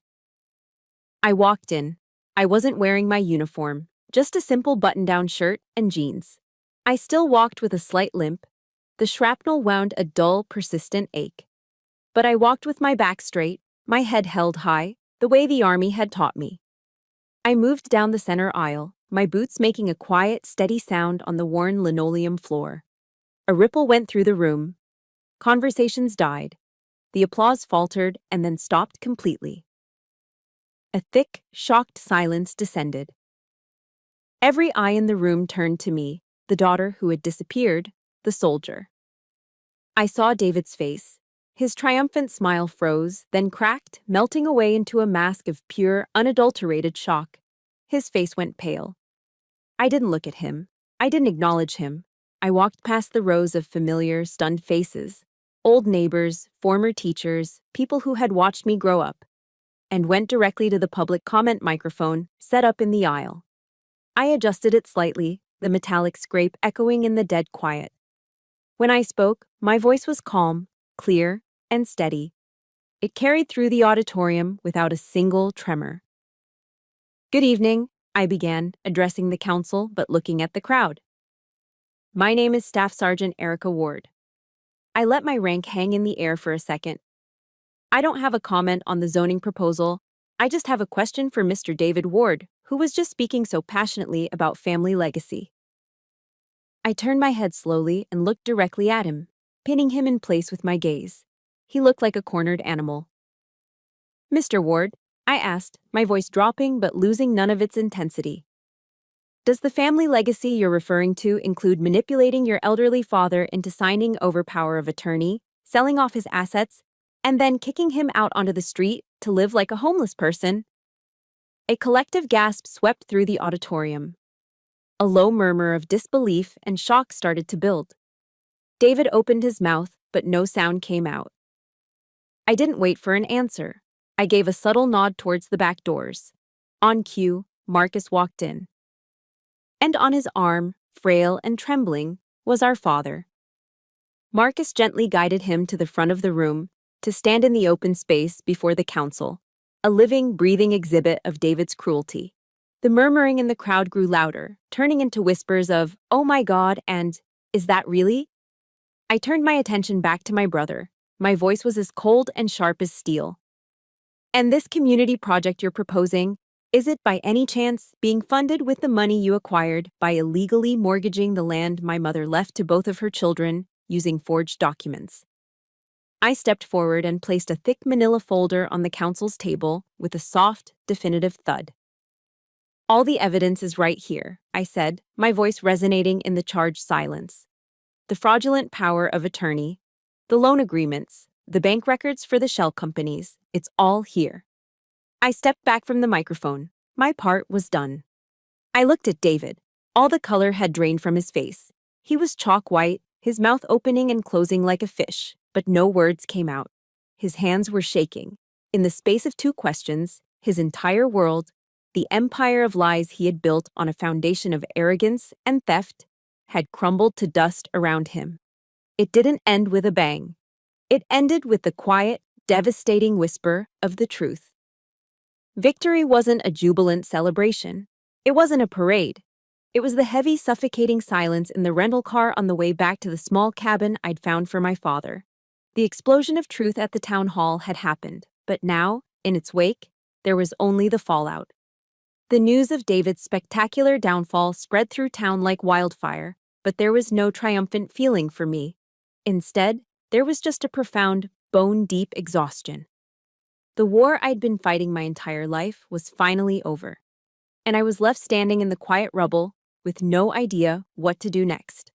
I walked in. I wasn't wearing my uniform, just a simple button-down shirt and jeans. I still walked with a slight limp. The shrapnel wound a dull, persistent ache. But I walked with my back straight, my head held high, the way the army had taught me. I moved down the center aisle, my boots making a quiet, steady sound on the worn linoleum floor. A ripple went through the room. Conversations died. The applause faltered and then stopped completely. A thick, shocked silence descended. Every eye in the room turned to me, the daughter who had disappeared, the soldier. I saw David's face. His triumphant smile froze, then cracked, melting away into a mask of pure, unadulterated shock. His face went pale. I didn't look at him. I didn't acknowledge him. I walked past the rows of familiar, stunned faces, old neighbors, former teachers, people who had watched me grow up, and went directly to the public comment microphone set up in the aisle. I adjusted it slightly, the metallic scrape echoing in the dead quiet. When I spoke, my voice was calm, clear, and steady. It carried through the auditorium without a single tremor. "Good evening," I began, addressing the council but looking at the crowd. "My name is Staff Sergeant Erica Ward." I let my rank hang in the air for a second. "I don't have a comment on the zoning proposal. I just have a question for Mr. David Ward, who was just speaking so passionately about family legacy." I turned my head slowly and looked directly at him, pinning him in place with my gaze. He looked like a cornered animal. "Mr. Ward," I asked, my voice dropping but losing none of its intensity, "does the family legacy you're referring to include manipulating your elderly father into signing over power of attorney, selling off his assets, and then kicking him out onto the street to live like a homeless person?" A collective gasp swept through the auditorium. A low murmur of disbelief and shock started to build. David opened his mouth, but no sound came out. I didn't wait for an answer. I gave a subtle nod towards the back doors. On cue, Marcus walked in. And on his arm, frail and trembling, was our father. Marcus gently guided him to the front of the room, to stand in the open space before the council, a living, breathing exhibit of David's cruelty. The murmuring in the crowd grew louder, turning into whispers of, "Oh my God," and "Is that really?" I turned my attention back to my brother. My voice was as cold and sharp as steel. "And this community project you're proposing, is it by any chance being funded with the money you acquired by illegally mortgaging the land my mother left to both of her children using forged documents?" I stepped forward and placed a thick manila folder on the council's table with a soft, definitive thud. "All the evidence is right here," I said, my voice resonating in the charged silence. "The fraudulent power of attorney, the loan agreements, the bank records for the shell companies, it's all here." I stepped back from the microphone. My part was done. I looked at David. All the color had drained from his face. He was chalk white, his mouth opening and closing like a fish, but no words came out. His hands were shaking. In the space of 2 questions, his entire world, the empire of lies he had built on a foundation of arrogance and theft, had crumbled to dust around him. It didn't end with a bang. It ended with the quiet, devastating whisper of the truth. Victory wasn't a jubilant celebration. It wasn't a parade. It was the heavy, suffocating silence in the rental car on the way back to the small cabin I'd found for my father. The explosion of truth at the town hall had happened, but now, in its wake, there was only the fallout. The news of David's spectacular downfall spread through town like wildfire, but there was no triumphant feeling for me. Instead, there was just a profound, bone-deep exhaustion. The war I'd been fighting my entire life was finally over, and I was left standing in the quiet rubble with no idea what to do next.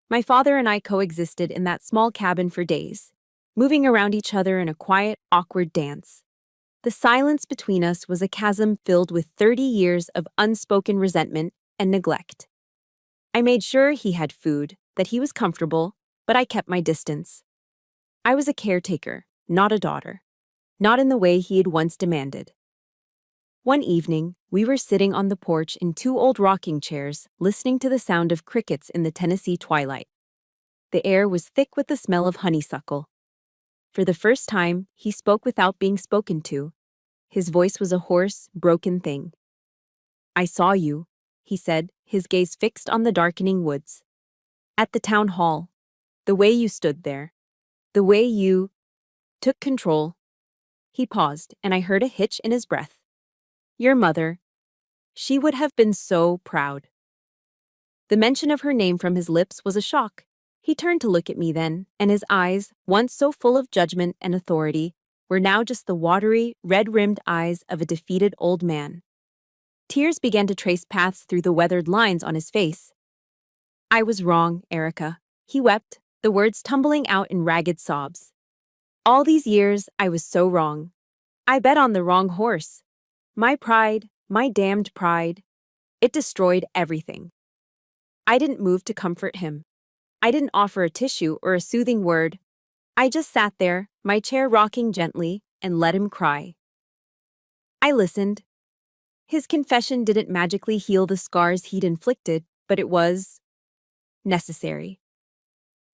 My father and I coexisted in that small cabin for days, moving around each other in a quiet, awkward dance. The silence between us was a chasm filled with 30 years of unspoken resentment and neglect. I made sure he had food, that he was comfortable, but I kept my distance. I was a caretaker, not a daughter, not in the way he had once demanded. One evening, we were sitting on the porch in 2 old rocking chairs, listening to the sound of crickets in the Tennessee twilight. The air was thick with the smell of honeysuckle. For the first time, he spoke without being spoken to. His voice was a hoarse, broken thing. "I saw you," he said, his gaze fixed on the darkening woods. "At the town hall. The way you stood there. The way you took control." He paused, and I heard a hitch in his breath. "Your mother. She would have been so proud." The mention of her name from his lips was a shock. He turned to look at me then, and his eyes, once so full of judgment and authority, were now just the watery, red-rimmed eyes of a defeated old man. Tears began to trace paths through the weathered lines on his face. "I was wrong, Erica," he wept, the words tumbling out in ragged sobs. "All these years, I was so wrong. I bet on the wrong horse. My pride, my damned pride, it destroyed everything." I didn't move to comfort him. I didn't offer a tissue or a soothing word. I just sat there, my chair rocking gently, and let him cry. I listened. His confession didn't magically heal the scars he'd inflicted, but it was necessary.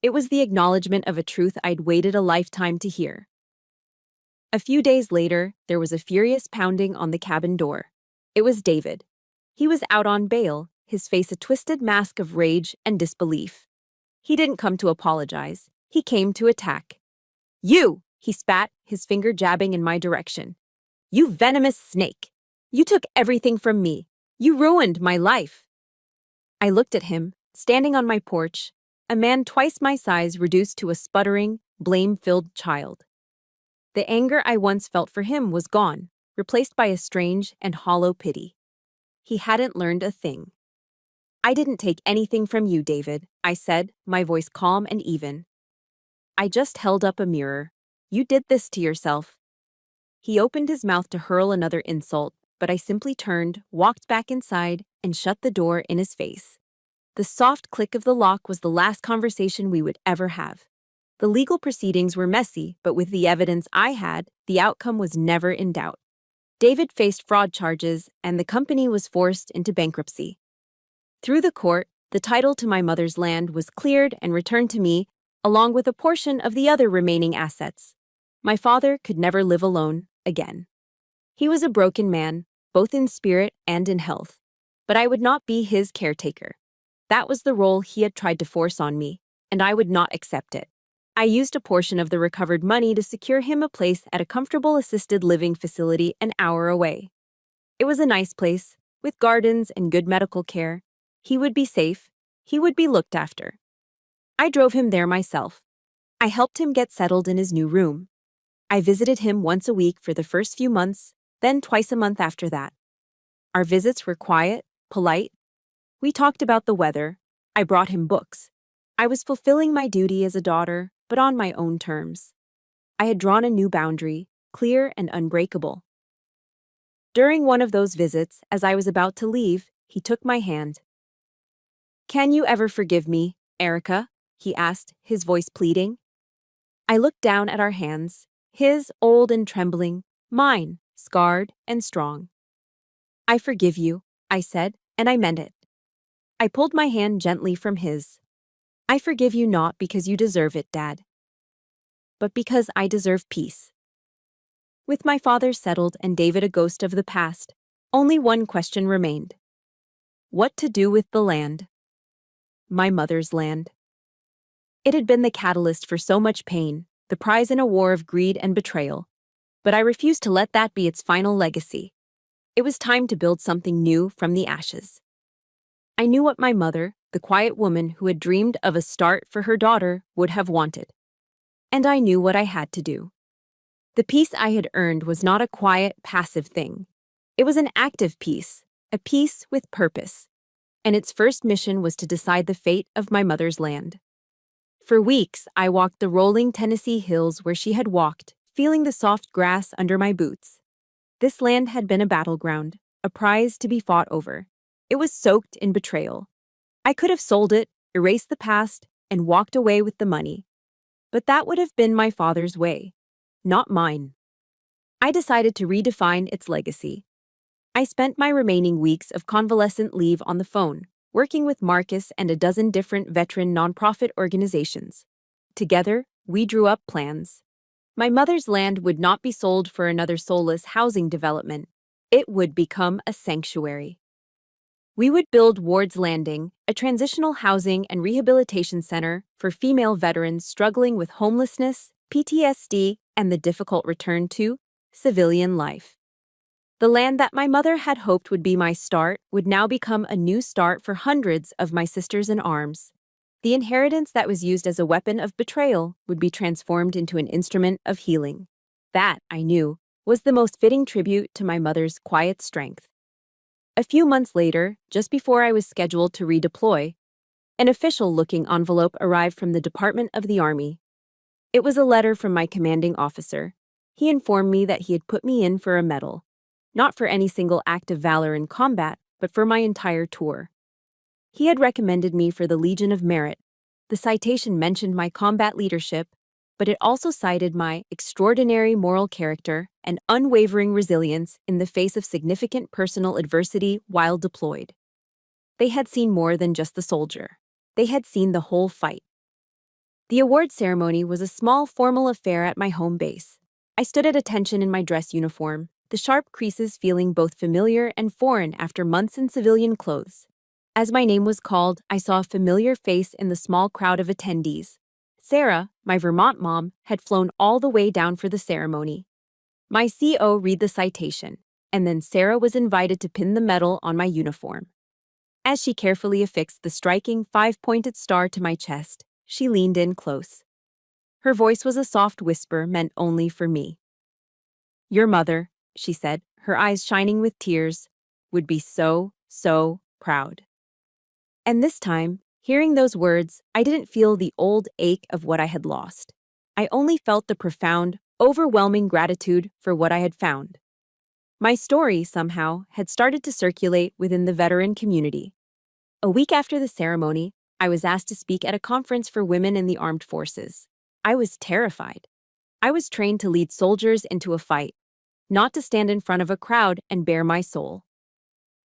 It was the acknowledgement of a truth I'd waited a lifetime to hear. A few days later, there was a furious pounding on the cabin door. It was David. He was out on bail, his face a twisted mask of rage and disbelief. He didn't come to apologize. He came to attack. "You!" he spat, his finger jabbing in my direction. "You venomous snake! You took everything from me. You ruined my life." I looked at him, standing on my porch, a man twice my size reduced to a sputtering, blame-filled child. The anger I once felt for him was gone, replaced by a strange and hollow pity. He hadn't learned a thing. "I didn't take anything from you, David," I said, my voice calm and even. "I just held up a mirror. You did this to yourself." He opened his mouth to hurl another insult, but I simply turned, walked back inside, and shut the door in his face. The soft click of the lock was the last conversation we would ever have. The legal proceedings were messy, but with the evidence I had, the outcome was never in doubt. David faced fraud charges, and the company was forced into bankruptcy. Through the court, the title to my mother's land was cleared and returned to me, along with a portion of the other remaining assets. My father could never live alone again. He was a broken man, both in spirit and in health, but I would not be his caretaker. That was the role he had tried to force on me, and I would not accept it. I used a portion of the recovered money to secure him a place at a comfortable assisted living facility an hour away. It was a nice place, with gardens and good medical care. He would be safe. He would be looked after. I drove him there myself. I helped him get settled in his new room. I visited him once a week for the first few months, then twice a month after that. Our visits were quiet, polite. We talked about the weather. I brought him books. I was fulfilling my duty as a daughter, but on my own terms. I had drawn a new boundary, clear and unbreakable. During one of those visits, as I was about to leave, he took my hand. "Can you ever forgive me, Erica?" he asked, his voice pleading. I looked down at our hands, his old and trembling, mine scarred and strong. "I forgive you," I said, and I meant it. I pulled my hand gently from his. "I forgive you not because you deserve it, Dad, but because I deserve peace." With my father settled and David a ghost of the past, only one question remained. What to do with the land? My mother's land. It had been the catalyst for so much pain, the prize in a war of greed and betrayal, but I refused to let that be its final legacy. It was time to build something new from the ashes. I knew what my mother, the quiet woman who had dreamed of a start for her daughter, would have wanted. And I knew what I had to do. The peace I had earned was not a quiet, passive thing. It was an active peace, a peace with purpose. And its first mission was to decide the fate of my mother's land. For weeks, I walked the rolling Tennessee hills where she had walked, feeling the soft grass under my boots. This land had been a battleground, a prize to be fought over. It was soaked in betrayal. I could have sold it, erased the past, and walked away with the money. But that would have been my father's way, not mine. I decided to redefine its legacy. I spent my remaining weeks of convalescent leave on the phone, working with Marcus and a dozen different veteran nonprofit organizations. Together, we drew up plans. My mother's land would not be sold for another soulless housing development. It would become a sanctuary. We would build Ward's Landing, a transitional housing and rehabilitation center for female veterans struggling with homelessness, PTSD, and the difficult return to civilian life. The land that my mother had hoped would be my start would now become a new start for hundreds of my sisters in arms. The inheritance that was used as a weapon of betrayal would be transformed into an instrument of healing. That, I knew, was the most fitting tribute to my mother's quiet strength. A few months later, just before I was scheduled to redeploy, an official-looking envelope arrived from the Department of the Army. It was a letter from my commanding officer. He informed me that he had put me in for a medal, not for any single act of valor in combat, but for my entire tour. He had recommended me for the Legion of Merit. The citation mentioned my combat leadership, but it also cited my extraordinary moral character and unwavering resilience in the face of significant personal adversity while deployed. They had seen more than just the soldier. They had seen the whole fight. The award ceremony was a small formal affair at my home base. I stood at attention in my dress uniform, the sharp creases feeling both familiar and foreign after months in civilian clothes. As my name was called, I saw a familiar face in the small crowd of attendees. Sarah, my Vermont mom, had flown all the way down for the ceremony. My CO read the citation, and then Sarah was invited to pin the medal on my uniform. As she carefully affixed the striking five-pointed star to my chest, she leaned in close. Her voice was a soft whisper meant only for me. "Your mother," she said, her eyes shining with tears, "would be so, so proud." And this time, hearing those words, I didn't feel the old ache of what I had lost. I only felt the profound, overwhelming gratitude for what I had found. My story, somehow, had started to circulate within the veteran community. A week after the ceremony, I was asked to speak at a conference for women in the armed forces. I was terrified. I was trained to lead soldiers into a fight, not to stand in front of a crowd and bare my soul.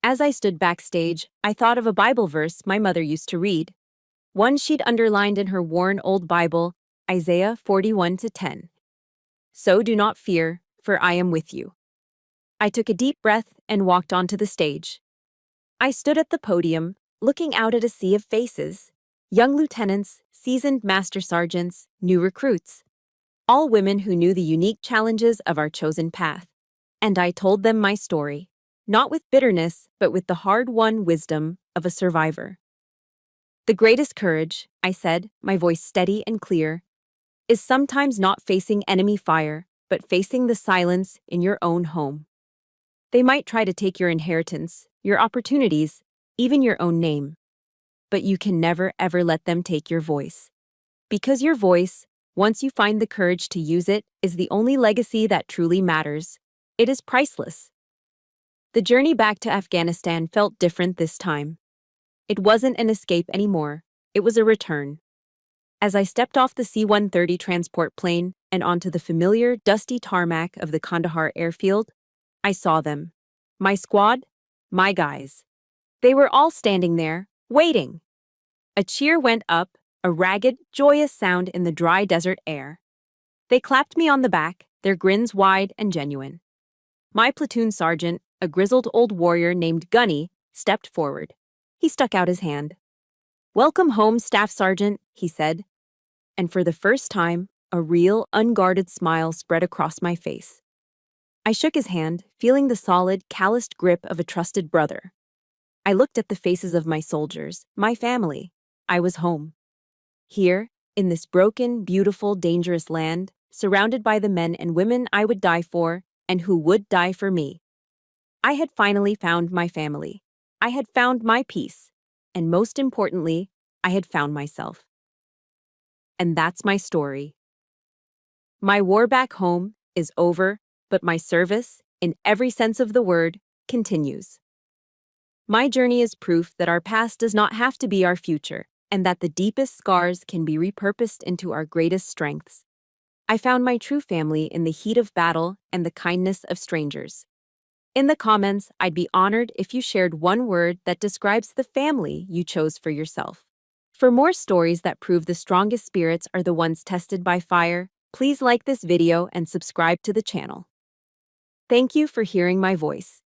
As I stood backstage, I thought of a Bible verse my mother used to read. One she'd underlined in her worn old Bible, Isaiah 41:10. "So do not fear, for I am with you." I took a deep breath and walked onto the stage. I stood at the podium, looking out at a sea of faces. Young lieutenants, seasoned master sergeants, new recruits. All women who knew the unique challenges of our chosen path. And I told them my story, not with bitterness, but with the hard-won wisdom of a survivor. "The greatest courage," I said, my voice steady and clear, "is sometimes not facing enemy fire, but facing the silence in your own home. They might try to take your inheritance, your opportunities, even your own name. But you can never ever let them take your voice. Because your voice, once you find the courage to use it, is the only legacy that truly matters. It is priceless." The journey back to Afghanistan felt different this time. It wasn't an escape anymore, it was a return. As I stepped off the C-130 transport plane and onto the familiar, dusty tarmac of the Kandahar airfield, I saw them. My squad, my guys. They were all standing there, waiting. A cheer went up, a ragged, joyous sound in the dry desert air. They clapped me on the back, their grins wide and genuine. My platoon sergeant, a grizzled old warrior named Gunny, stepped forward. He stuck out his hand. "Welcome home, Staff Sergeant," he said. And for the first time, a real, unguarded smile spread across my face. I shook his hand, feeling the solid, calloused grip of a trusted brother. I looked at the faces of my soldiers, my family. I was home. Here, in this broken, beautiful, dangerous land, surrounded by the men and women I would die for, and who would die for me. I had finally found my family. I had found my peace. And most importantly, I had found myself. And that's my story. My war back home is over, but my service, in every sense of the word, continues. My journey is proof that our past does not have to be our future, and that the deepest scars can be repurposed into our greatest strengths. I found my true family in the heat of battle and the kindness of strangers. In the comments, I'd be honored if you shared one word that describes the family you chose for yourself. For more stories that prove the strongest spirits are the ones tested by fire, please like this video and subscribe to the channel. Thank you for hearing my voice.